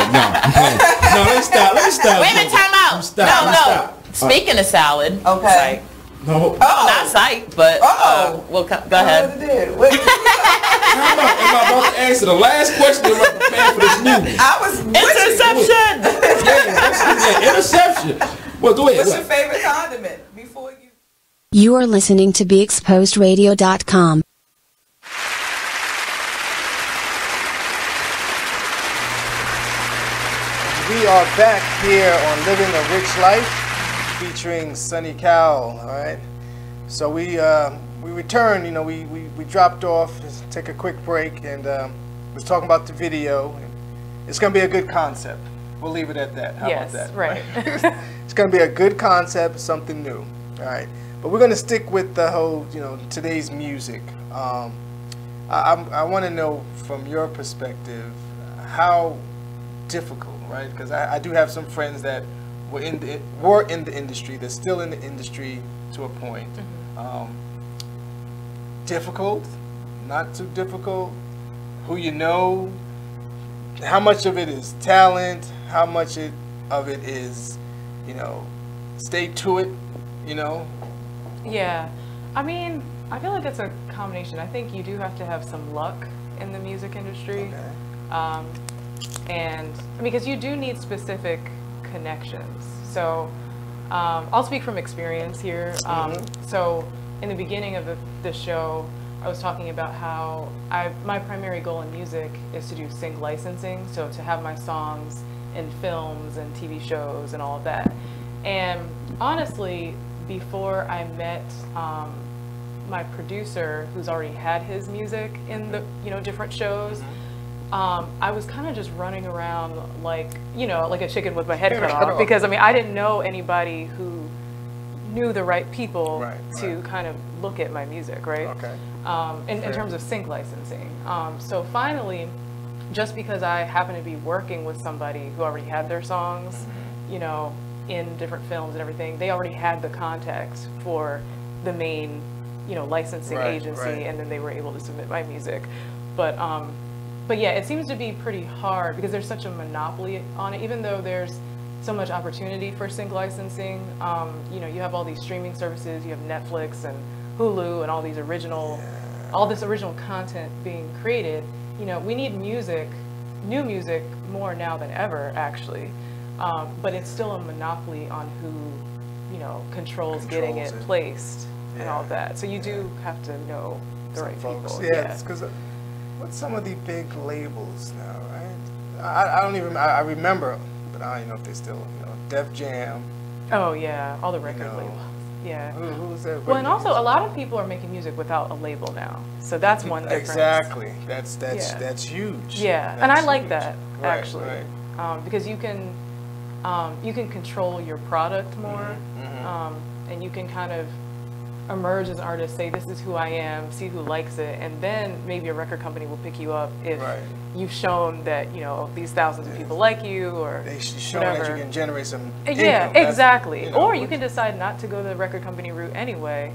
let me stop. Wait a minute, time out. No. Speaking of salad, okay. No. Not sight, but we'll go ahead. Am I about to answer the last question? Am I prepared for this new? I was interception. Well, go ahead. What's your favorite condiment before you? You are listening to BeExposedRadio.com. We are back here on Living a Rich Life, featuring Sunny Cowell. All right, so we returned. We dropped off, take a quick break, and was talking about the video. It's gonna be a good concept. We'll leave it at that. How about that? Right. It's gonna be a good concept, something new. All right, but we're gonna stick with the whole, today's music. I want to know from your perspective how difficult, right? Because I do have some friends that were in the industry. They're still in the industry to a point. Difficult, not too difficult. Who you know, how much of it is talent, how much of it is, stay to it, Yeah, I mean, I feel like it's a combination. I think you do have to have some luck in the music industry. Okay. And because you do need specific connections. So I'll speak from experience here. So in the beginning of the show, I was talking about how my primary goal in music is to do sync licensing. So to have my songs in films and TV shows and all of that. And honestly, before I met my producer, who's already had his music in the different shows, I was kind of just running around like a chicken with my head cut off, because I didn't know anybody who knew the right people to kind of look at my music, right? Okay. In terms of sync licensing. So finally, just because I happen to be working with somebody who already had their songs, you know, in different films and everything, they already had the context for the main, you know, licensing agency, and then they were able to submit my music. But yeah, it seems to be pretty hard because there's such a monopoly on it, even though there's so much opportunity for sync licensing. You know, you have all these streaming services, you have Netflix and Hulu and all these all this original content being created. You know, we need music, new music, more now than ever, actually. But it's still a monopoly on who, you know, controls getting it placed and all that. So you do have to know the right people. Yeah, because what's some of the big labels now, right? I don't even, I remember, but I don't know if they still, you know, Def Jam. Oh yeah, all the record labels. Yeah. Who's that? Well, and also a lot of people are making music without a label now, so that's one difference. Exactly. That's huge. Yeah, and I like that actually, because you can control your product more, and you can kind of emerge as an artist, say this is who I am, see who likes it, and then maybe a record company will pick you up if you've shown that, you know, these thousands of people like you, or shown that you can generate some income. Yeah, exactly. You know, or you can decide not to go the record company route anyway.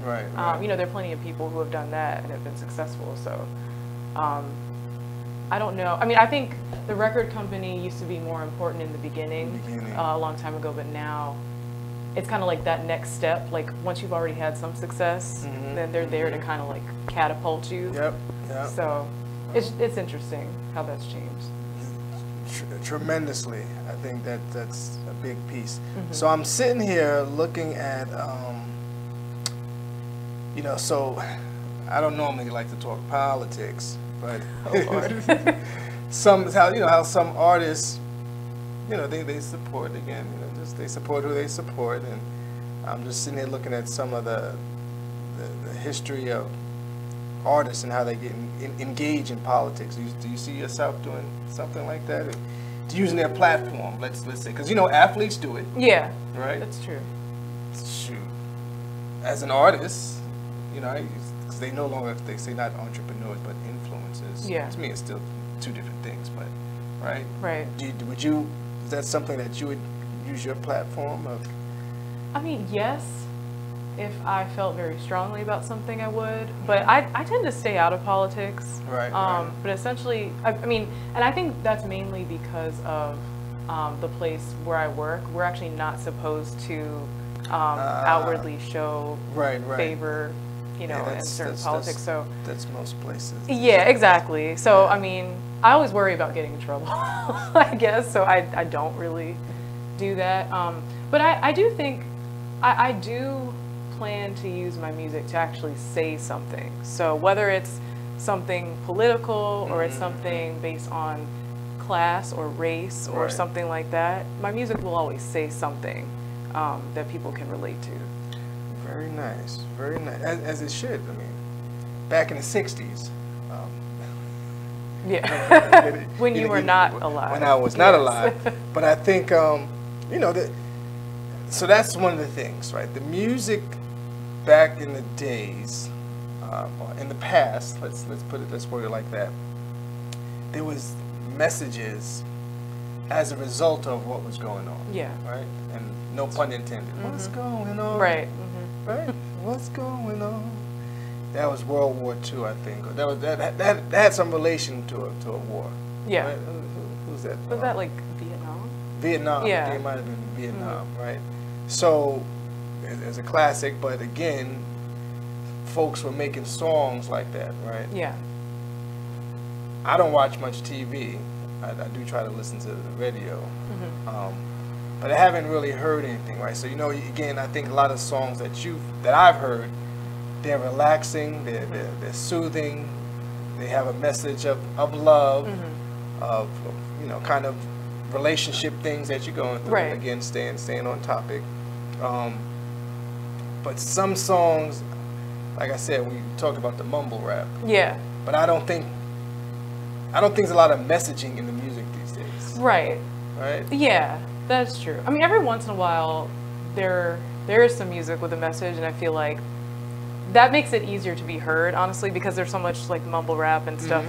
You know, there are plenty of people who have done that and have been successful. So I don't know. I mean, I think the record company used to be more important in the beginning, a long time ago, but now it's kind of like that next step. Like once you've already had some success, then they're there to kind of like catapult you. So it's interesting how that's changed. Tremendously. I think that's a big piece. So I'm sitting here looking at, you know, so I don't normally like to talk politics, but how some artists, you know, they support, again, you know, just they support who they support, and I'm just sitting here looking at some of the history of artists and how they get engaged in politics. Do you see yourself doing something like that? Using their platform, let's say, because you know athletes do it. Yeah, right. That's true. Shoot, as an artist, you know, because they no longer, they say not entrepreneurs but influencers. Yeah. To me, it's still two different things, but right. Right. Is that something that you would use your platform of? I mean, yes. If I felt very strongly about something, I would. But I tend to stay out of politics. Right. But essentially, I mean, and I think that's mainly because of the place where I work. We're actually not supposed to outwardly show favor, you know, in certain politics. So that's most places. Yeah, exactly. So I mean, I always worry about getting in trouble, I guess. So I don't really do that. But I do think I do plan to use my music to actually say something. So whether it's something political or it's something based on class or race or something like that, my music will always say something that people can relate to. Very nice, very nice, as it should. I mean, back in the 60s. When you were not alive. When I was not alive. But I think, you know, so that's one of the things, right? The music back in the days, in the past, let's word it like that. There was messages as a result of what was going on. Yeah. Right. And no pun intended. What's going on? Right. Right. What's going on? That was World War II, I think. That had some relation to a war. Yeah. Right? Who's that? Was that like Vietnam? Vietnam. Yeah. It might have been Vietnam, right? So, it's a classic, but again, folks were making songs like that, right? Yeah. I don't watch much TV. I do try to listen to the radio, but I haven't really heard anything, right? So, you know, again, I think a lot of songs that I've heard, they're relaxing, they're soothing, they have a message of love, of you know, kind of relationship things that you're going through. Right. Again, staying on topic. But some songs, like I said, we talked about the mumble rap. Yeah. But I don't think there's a lot of messaging in the music these days. Right. Right? Yeah, that's true. I mean, every once in a while, there is some music with a message, and I feel like that makes it easier to be heard, honestly, because there's so much like mumble rap and stuff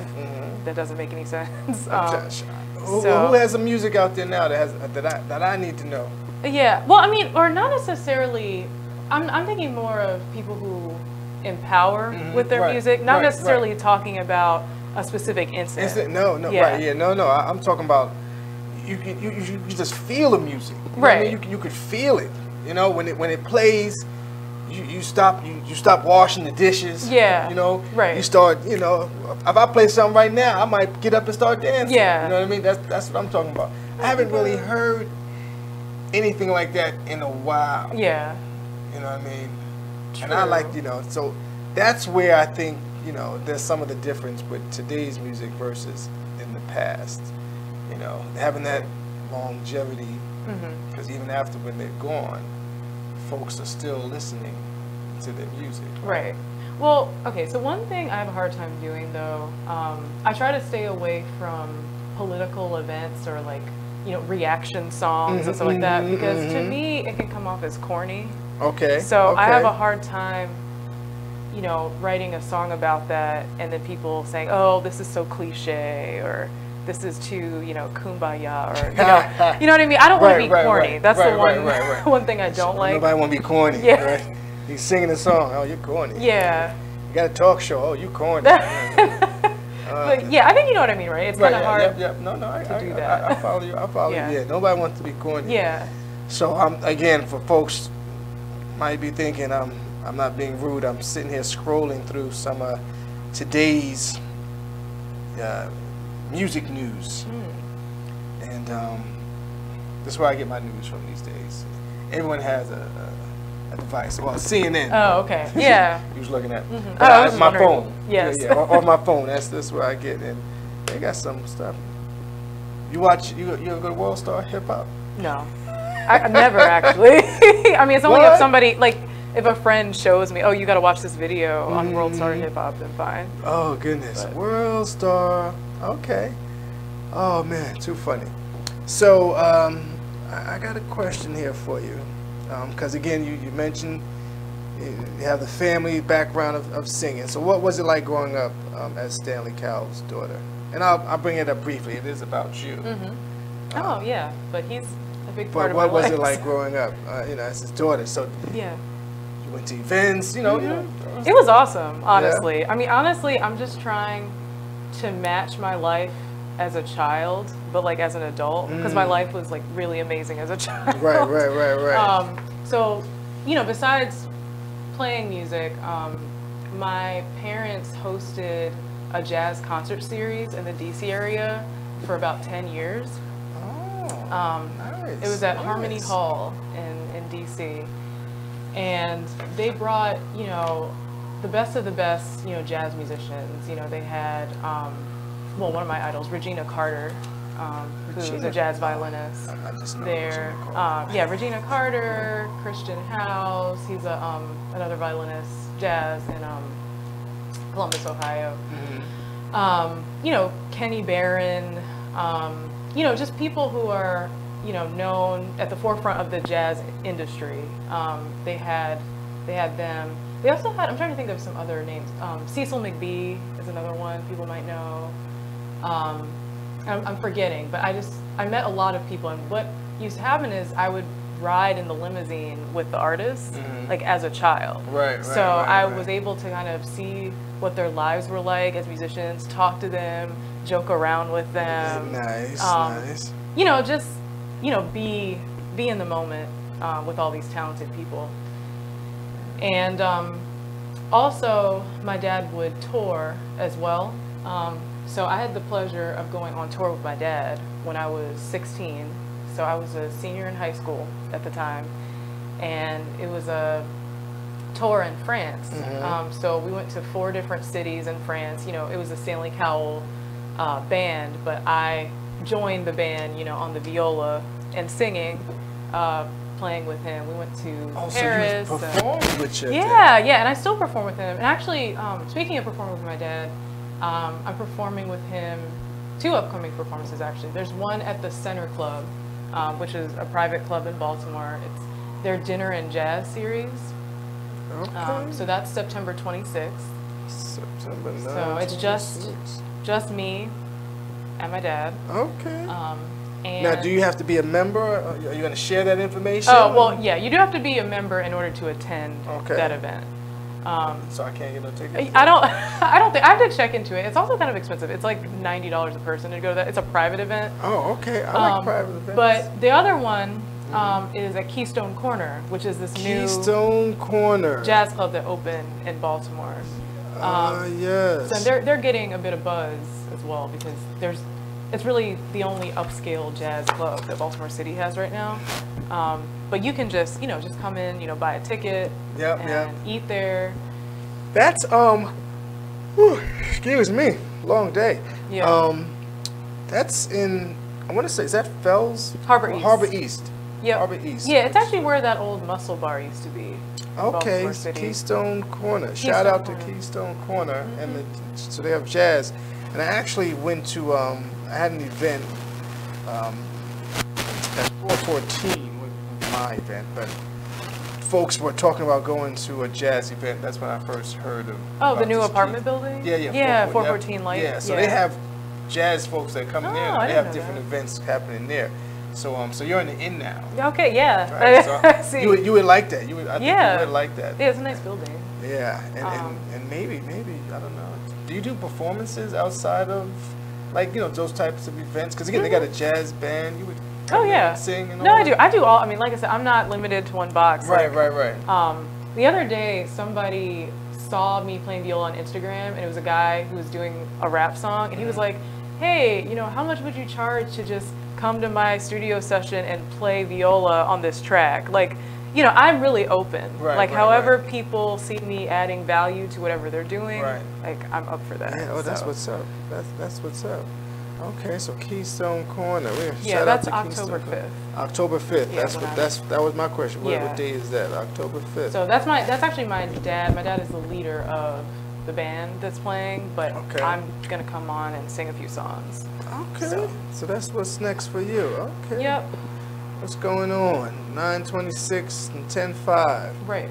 that doesn't make any sense. Who has some music out there now that I need to know? Yeah, well, I mean, or not necessarily. I'm thinking more of people who empower with their music, not necessarily talking about a specific incident. No, I'm talking about you just feel the music. You know what I mean? You could feel it. You know, when it plays, you stop washing the dishes. Yeah. You know. Right. You start. You know, if I play something right now, I might get up and start dancing. Yeah. You know what I mean? That's what I'm talking about. I haven't really heard anything like that in a while. Yeah. You know what I mean? True. And I like, you know, so that's where I think, you know, there's some of the difference with today's music versus in the past. You know, having that longevity, because even after when they're gone, folks are still listening to their music. Right. Well, okay, so one thing I have a hard time doing, though, I try to stay away from political events or, like, you know, reaction songs and stuff like that, because to me, it can come off as corny. Okay. So I have a hard time, you know, writing a song about that and then people saying, oh, this is so cliche, or this is too, you know, kumbaya, or, you know what I mean? I don't want to be corny. That's the one thing I don't like. Nobody want to be corny, right? He's singing a song, oh, you're corny. Yeah. You got a talk show, oh, you corny. But yeah, I think you know what I mean, right? It's kind of hard to do that. I follow you. Yeah, nobody wants to be corny. Yeah. So again, for folks might be thinking I'm not being rude. I'm sitting here scrolling through some today's music news, and this is where I get my news from these days. Everyone has a device. Well, CNN. Oh, okay. Yeah. You was looking at my phone. Yes. Yeah, on my phone. That's where I get, and they got some stuff. You watch? You go to World Star Hip Hop? No, I never actually. I mean, it's only if somebody, like, if a friend shows me, oh, you got to watch this video on World Star Hip Hop, then fine. Oh goodness, World Star. Okay. Oh man, too funny. So I got a question here for you, because again, you mentioned you have the family background of singing. So what was it like growing up as Stanley Cowell's daughter? And I'll bring it up briefly. It is about you. Oh yeah, but he's a big part of my life. What was it like growing up, you know, as his daughter? So yeah, you went to events, you know. It was awesome, honestly. Yeah. I mean, honestly, I'm just trying to match my life as a child, but like as an adult, because my life was like really amazing as a child. Right. So, you know, besides playing music, my parents hosted a jazz concert series in the DC area for about 10 years. Nice. It was at Harmony Hall in DC, and they brought, you know, the best of the best, you know, jazz musicians. You know, they had well, one of my idols, Regina Carter, who's a jazz violinist. I just know there. Yeah, Regina Carter, Christian House. He's another violinist, jazz in Columbus, Ohio. You know, Kenny Barron. You know, just people who are, you know, known at the forefront of the jazz industry. They had them. They also had, I'm trying to think of some other names. Cecil McBee is another one people might know. I'm forgetting, but I met a lot of people, and what used to happen is I would ride in the limousine with the artists, like as a child. So I was able to kind of see what their lives were like as musicians, talk to them, joke around with them. Nice. You know, just, you know, be in the moment with all these talented people. And also, my dad would tour as well. So I had the pleasure of going on tour with my dad when I was 16. So I was a senior in high school at the time, and it was a tour in France. So we went to 4 different cities in France. You know, it was a Stanley Cowell band, but I joined the band, you know, on the viola and singing, playing with him. We went to Paris. So you performed with your dad. Yeah, and I still perform with him. And actually, speaking of performing with my dad, I'm performing with him 2 upcoming performances, actually. There's one at the Center Club, which is a private club in Baltimore. It's their Dinner and Jazz series. So that's September 26th. September 9th. So it's just me and my dad. Okay. And now, do you have to be a member? Are you going to share that information? Oh, well, yeah, you do have to be a member in order to attend that event. So I can't get no tickets? I don't think, I have to check into it. It's also kind of expensive. It's like $90 a person to go to that. It's a private event. Oh, okay. I like private events. But the other one is at Keystone Corner, which is this new Keystone Corner jazz club that opened in Baltimore. Yes. So they're getting a bit of buzz as well because it's really the only upscale jazz club that Baltimore City has right now. But you can just come in, buy a ticket and eat there. That's excuse me, long day. Yeah. That's in, I want to say, is that Fells? Harbor East. Harbor East. Yep. Harbor East. Yeah, it's actually where that old Muscle Bar used to be. Okay, Keystone Corner. Shout out to Keystone Corner, and so they have jazz. And I actually went to I had an event at 414 with my event, but folks were talking about going to a jazz event. That's when I first heard of. Oh, the new apartment building? Yeah. Yeah, 414 Light. Yeah, so they have jazz folks that come in there. I They didn't have know different events happening there. So so you're in the inn now. Okay, yeah. Right, so See. you would like that. I think you would like that. Yeah, it's a nice building. Yeah, and maybe I don't know. Do you do performances outside of those types of events? Because again, they got a jazz band. You would sing and all I do. I do all. I mean, like I said, I'm not limited to one box. Right. The other day, somebody saw me playing viola on Instagram, and it was a guy who was doing a rap song, and he was like, "Hey, how much would you charge to just come to my studio session and play viola on this track?" Like, I'm really open. However people see me adding value to whatever they're doing, like I'm up for that. Yeah, that's what's up. That's what's up. Okay, so Keystone Corner. Yeah, that's October 5th. October 5th. Yeah, that was my question. What day is that? October 5th. So that's actually my dad. My dad is the leader of the band that's playing, but I'm gonna come on and sing a few songs. Okay. So that's what's next for you. Okay. Yep. What's going on? 9:26 and 10:05. Right.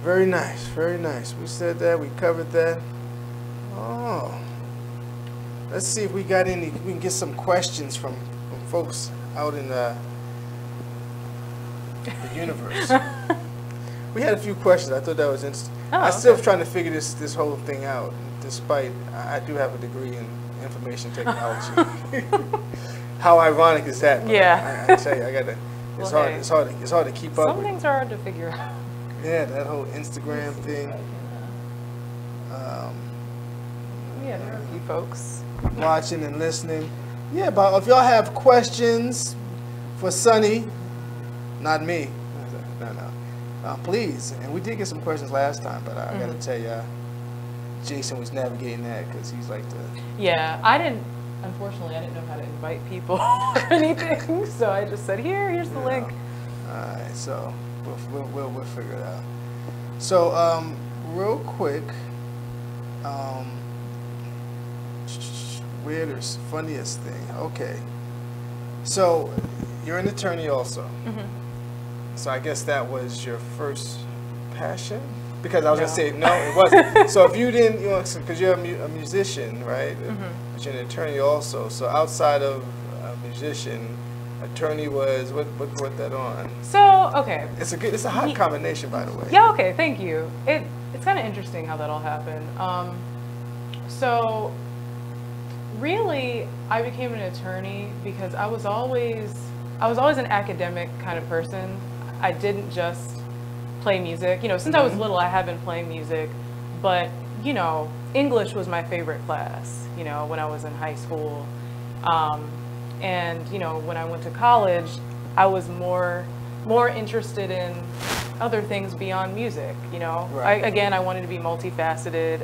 Very nice. Very nice. We said that. We covered that. Oh. Let's see if we got any. We can get some questions from folks out in the universe. We had a few questions. I thought that was interesting. I'm still trying to figure this whole thing out. Despite I do have a degree in information technology. How ironic is that? Yeah. I tell you, I gotta. It's hard to keep up. Some things are hard to figure out. Yeah, that whole Instagram thing. Yeah, there are a few folks watching and listening. Yeah, but if y'all have questions for Sonny, not me, no, please. And we did get some questions last time, but I gotta tell you, Jason was navigating that because he's like the. Yeah, unfortunately, I didn't know how to invite people or anything, so I just said, here's the link. All right, so we'll figure it out. So real quick, weirdest, funniest thing. Okay, so you're an attorney also. So I guess that was your first passion. Because I was gonna say no, it wasn't. So if you didn't, because you're a musician, right? But you're an attorney also. So outside of a musician, attorney was what brought that on? So okay, it's a hot combination, by the way. Yeah. Okay. Thank you. It's kind of interesting how that all happened. So really, I became an attorney because I was always an academic kind of person. I didn't just play music. Since I was little, I have been playing music, but English was my favorite class. When I was in high school, and when I went to college, I was more interested in other things beyond music. I wanted to be multifaceted.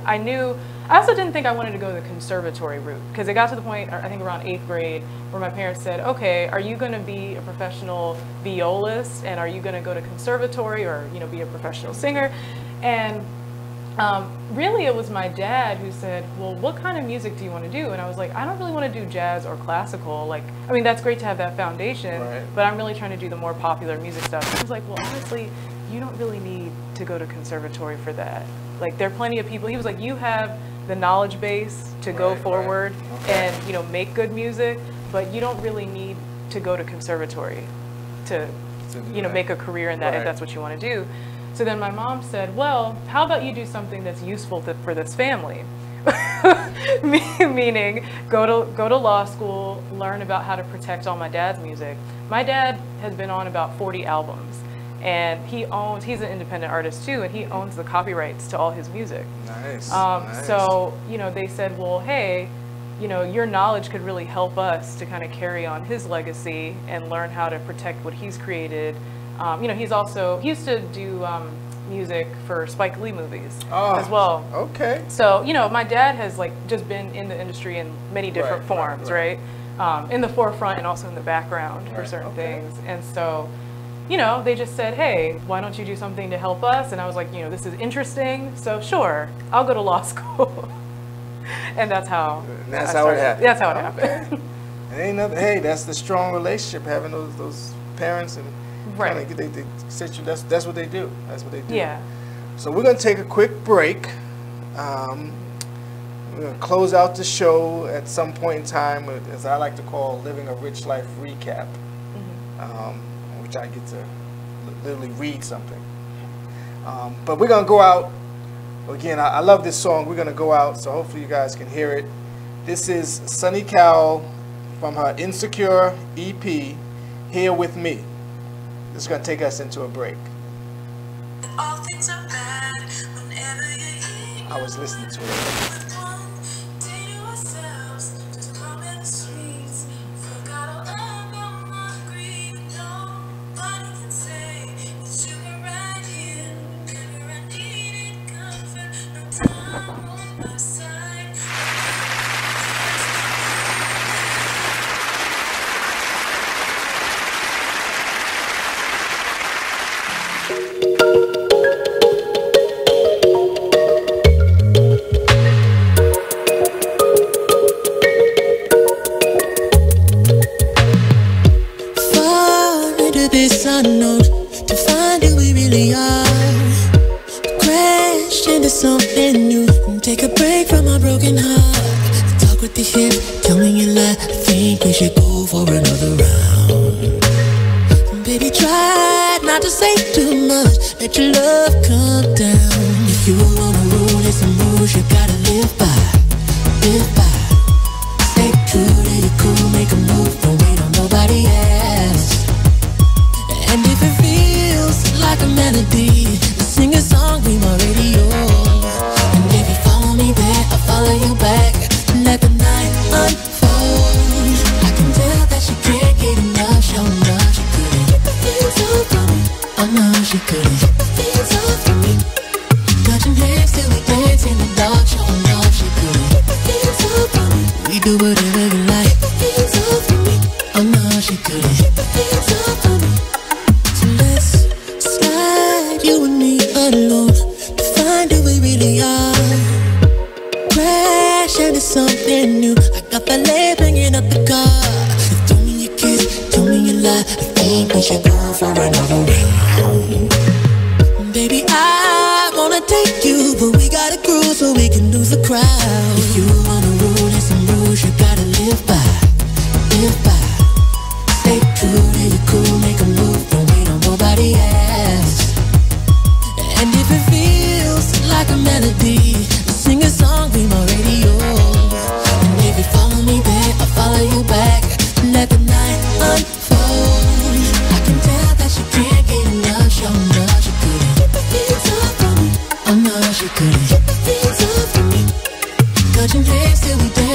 I also didn't think I wanted to go the conservatory route because it got to the point, I think around 8th grade, where my parents said, okay, are you going to be a professional violist and are you going to go to conservatory or be a professional singer? And really it was my dad who said, well, what kind of music do you want to do? And I was like, I don't really want to do jazz or classical. That's great to have that foundation, but I'm really trying to do the more popular music stuff. And he was like, well, honestly, you don't really need to go to conservatory for that. There are plenty of people. He was like, you have the knowledge base to go forward and, you know, make good music, but you don't really need to go to conservatory to you know, make a career in that if that's what you want to do. So then my mom said, well, how about you do something that's useful for this family? Meaning go to law school, learn about how to protect all my dad's music. My dad has been on about 40 albums, and he's an independent artist too, and he owns the copyrights to all his music. Nice. So, you know, they said, well, hey, you know, your knowledge could really help us to kind of carry on his legacy and learn how to protect what he's created. You know, he used to do music for Spike Lee movies as well. Okay. So, you know, my dad has like just been in the industry in many different forms, right? In the forefront and also in the background for certain things. And so, you know, they just said, hey, why don't you do something to help us? And I was like, you know, this is interesting, so sure, I'll go to law school. And that's how it happened. That's how it happened. And ain't nothing. Hey, that's the strong relationship, having those parents and they set you. That's what they do. That's what they do. Yeah. So we're gonna take a quick break. We're gonna close out the show at some point in time, as I like to call "Living a Rich Life" recap, which I get to literally read something. But we're gonna go out. Again, I love this song. We're going to go out, so hopefully you guys can hear it. This is Sunny Cowell from her Insecure EP, Here With Me. This is going to take us into a break. All things are bad whenever you're here. I was listening to it. This unknown to find who we really are. Crash into something new and take a break from our broken heart. Talk with the hip, tell me you lie. I think we should go for another round. Baby, try not to say too much. Let your love come down. If you wanna rule, it's some rules you gotta live by. Live by. Stay true to your cool, make a move. Don't wait on nobody else. And if it feels like a melody, sing a song, be my radio. And if you follow me there, I'll follow you back. Let the night unfold. I can tell that she can't get enough. Show enough, she couldn't get the feels off from me. I know she couldn't get the feels off from me. Touching hands till we dance in the dark. Show enough, she couldn't get the feels off from me. We do whatever you like. Get the feels off from me. I know she couldn't get the feels off from me. Let's slide, you and me alone, to find who we really are. Crash into something new. I got that leg bringing up the car. You told me you kiss, told me you lie. I think we should go for another round. Baby, I wanna take you, but we gotta groove so we can lose the crowd. If you wanna rule, there's some rules you gotta live by. Live by. Stay true to your cool, make a move. Don't wait on nobody else. And if it feels like a melody, sing a song, be my radio. And if you follow me there, I'll follow you back. Let the night unfold. I can tell that she can't get enough. Show enough, she couldn't get the feels off from me. I know she couldn't get the feels off from me. Touching hands till we dance.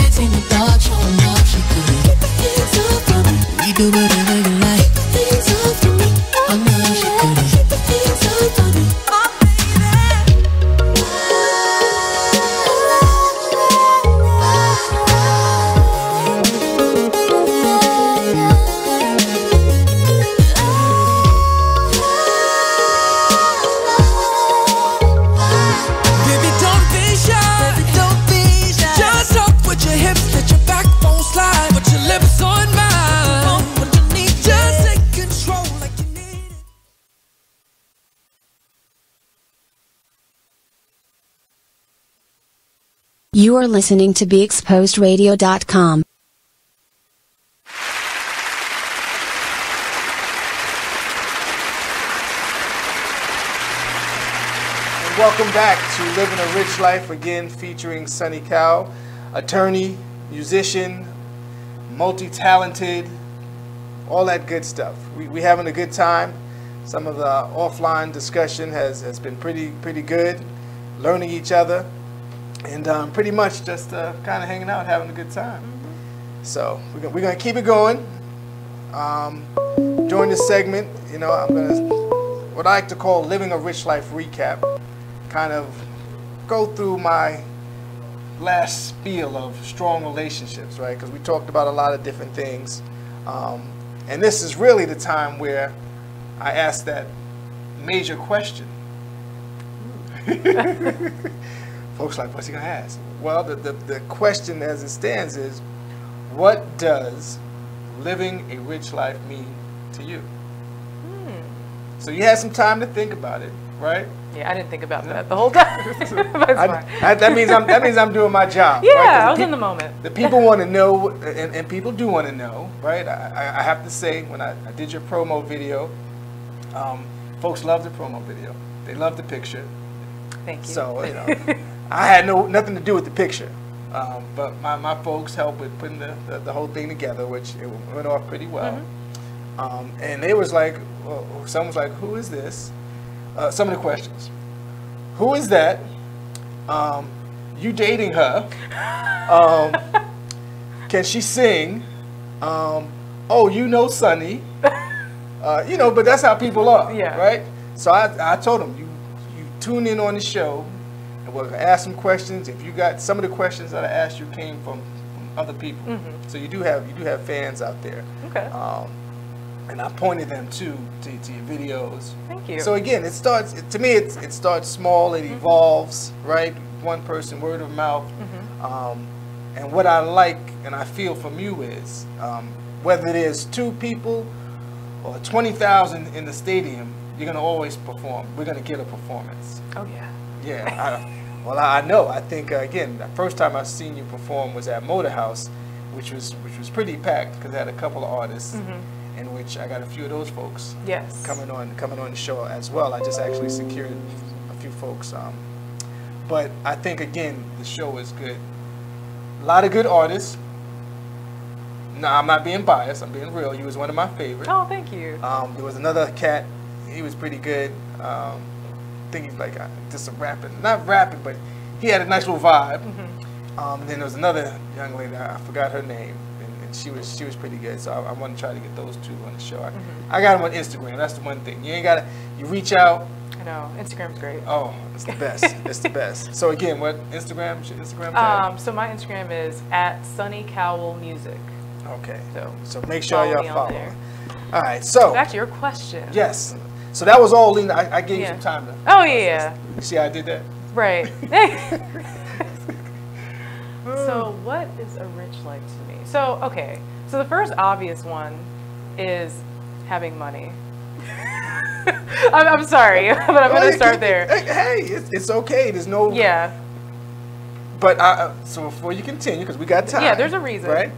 You are listening to BeExposedRadio.com. Welcome back to Living a Rich Life, again featuring Sonny Cowell, attorney, musician, multi-talented, all that good stuff. We having a good time. Some of the offline discussion has been pretty good, learning each other, and pretty much just kind of hanging out, having a good time. So we're gonna keep it going. During this segment, you know, I'm gonna what I like to call Living a Rich Life recap. Kind of go through my last spiel of strong relationships, right? Because we talked about a lot of different things. And this is really the time where I ask that major question. Folks like, what's he gonna ask? Well, the question as it stands is, what does living a rich life mean to you? So you had some time to think about it, right? Yeah, I didn't think about that the whole time. that means I'm doing my job. Yeah, right? I was in the moment. The people want to know, and people do want to know, right? I have to say, when I did your promo video, folks love the promo video. They love the picture. Thank you. So you know, I had nothing to do with the picture, but my folks helped with putting the whole thing together, which it went off pretty well. And they was like, well, someone was like, who is this? Some of the questions. Who is that? You dating her? Can she sing? Oh, you know Sonny. You know, but that's how people are, right? So I told them, you tune in on the show, and we'll ask some questions. If you got some of the questions that I asked you came from other people, so you do have fans out there. Okay. And I pointed them to your videos. Thank you. So again, it starts small, it evolves, right? One person, word of mouth. And what I like and I feel from you is, whether it is 2 people or 20,000 in the stadium, you're gonna always perform. We're gonna get a performance. Oh yeah. Yeah. Well, I know. I think again, the first time I seen you perform was at Motor House, which was pretty packed because it had a couple of artists. In which I got a few of those folks coming on the show as well. I just actually secured a few folks. But I think again the show is good. A lot of good artists. No, I'm not being biased. I'm being real. You was one of my favorites. Oh, thank you. There was another cat. He was pretty good. I think he's like just some rapping, not rapping, but he had a nice little vibe. Then there was another young lady. I forgot her name. She was pretty good, so I want to try to get those 2 on the show. I got them on Instagram. That's the one thing. You reach out. I know, Instagram's great. Oh, it's the best. It's the best. So again, what Instagram? Your Instagram tag? So my Instagram is @SonnyCowellMusic. Okay. So make sure y'all follow. There. All right. So back to your question. Yes. So that was all, Lena. I gave you some time to. Oh yeah. You see how I did that? Right. So what is a rich life to me? So, okay. So the first obvious one is having money. I'm sorry, but I'm going to start there. Hey, it's okay. There's no... Yeah. But so before you continue, because we got time. Yeah, there's a reason. Right?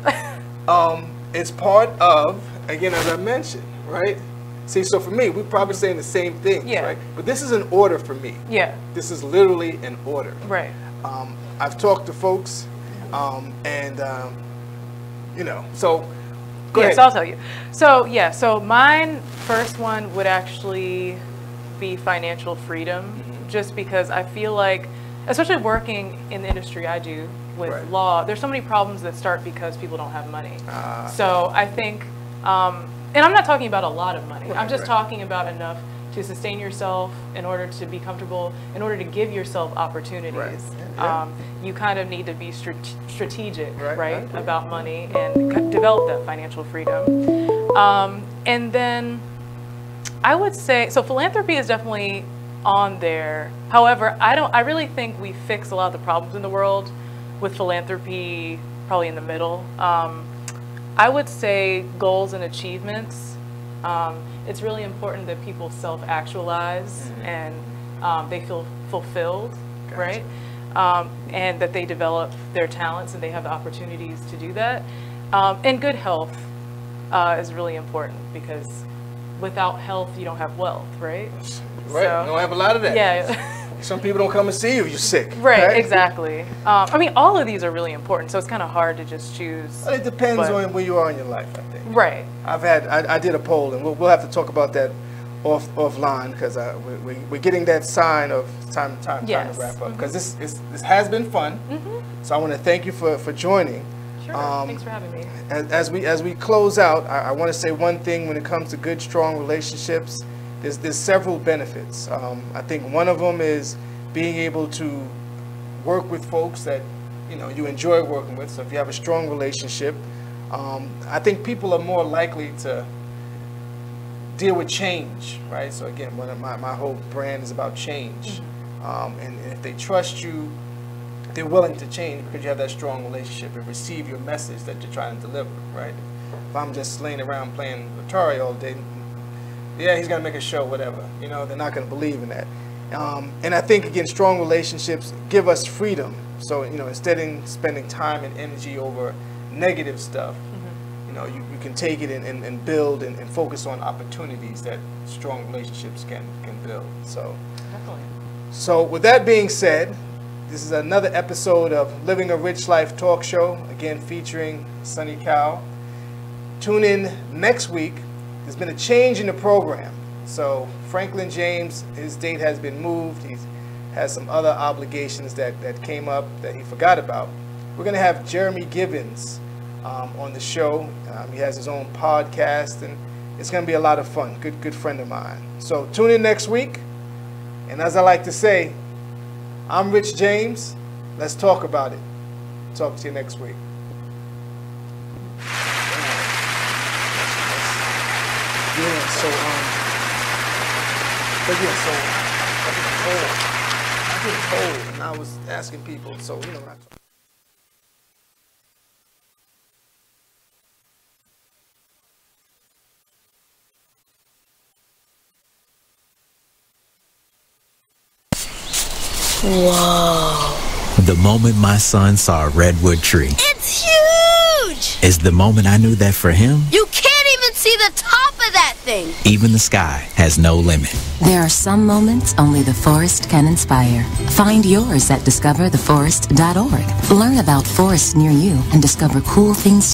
It's part of, again, as I mentioned, right? See, so for me, we're probably saying the same thing, right? But this is an order for me. Yeah. This is literally an order. Right. I've talked to folks, you know, so go ahead. So I'll tell you. So yeah, so mine first one would actually be financial freedom, just because I feel like, especially working in the industry I do with law, there's so many problems that start because people don't have money. So I think, and I'm not talking about a lot of money. I'm just talking about enough to sustain yourself in order to be comfortable, in order to give yourself opportunities. You kind of need to be strategic, right, about money and develop that financial freedom. And then I would say, so philanthropy is definitely on there. However, I really think we fix a lot of the problems in the world with philanthropy, probably in the middle. I would say goals and achievements. It's really important that people self-actualize and they feel fulfilled, right? and that they develop their talents and they have the opportunities to do that. And good health is really important, because without health, you don't have wealth, right? Right, So, you don't have a lot of that. Yeah. Some people don't come and see you if you're sick. Right, exactly. I mean, all of these are really important, so it's kind of hard to just choose. Well, it depends on where you are in your life, I think. Right. I did a poll, and we'll have to talk about that offline, because we're getting that sign of time to wrap up, because this has been fun. So I want to thank you for joining. Sure. Thanks for having me. As we close out, I want to say one thing when it comes to good, strong relationships. There's several benefits. I think one of them is being able to work with folks that you enjoy working with. So if you have a strong relationship, I think people are more likely to deal with change, right? So again, my whole brand is about change, and if they trust you, they're willing to change because you have that strong relationship and receive your message that you're trying to deliver, right? If I'm just laying around playing Atari all day, yeah, he's gonna make a show, whatever. They're not gonna believe in that. And I think again, strong relationships give us freedom. So instead of spending time and energy over negative stuff, you can take it and build and focus on opportunities that strong relationships can build. So definitely. So with that being said, this is another episode of Living a Rich Life Talk Show, again featuring Sonny Cowell. Tune in next week. There's been a change in the program. So Franklin James, his date has been moved. He has some other obligations that came up that he forgot about. We're going to have Jeremy Gibbons on the show. He has his own podcast, and it's going to be a lot of fun. Good friend of mine. So tune in next week. And as I like to say, I'm Rich James. Let's talk about it. Talk to you next week. Yeah, so I get cold, and I was asking people, so Whoa. The moment my son saw a redwood tree. It's huge! Is the moment I knew that for him, You can't even see the top of that thing! even the sky has no limit. There are some moments only the forest can inspire. Find yours at discovertheforest.org. Learn about forests near you and discover cool things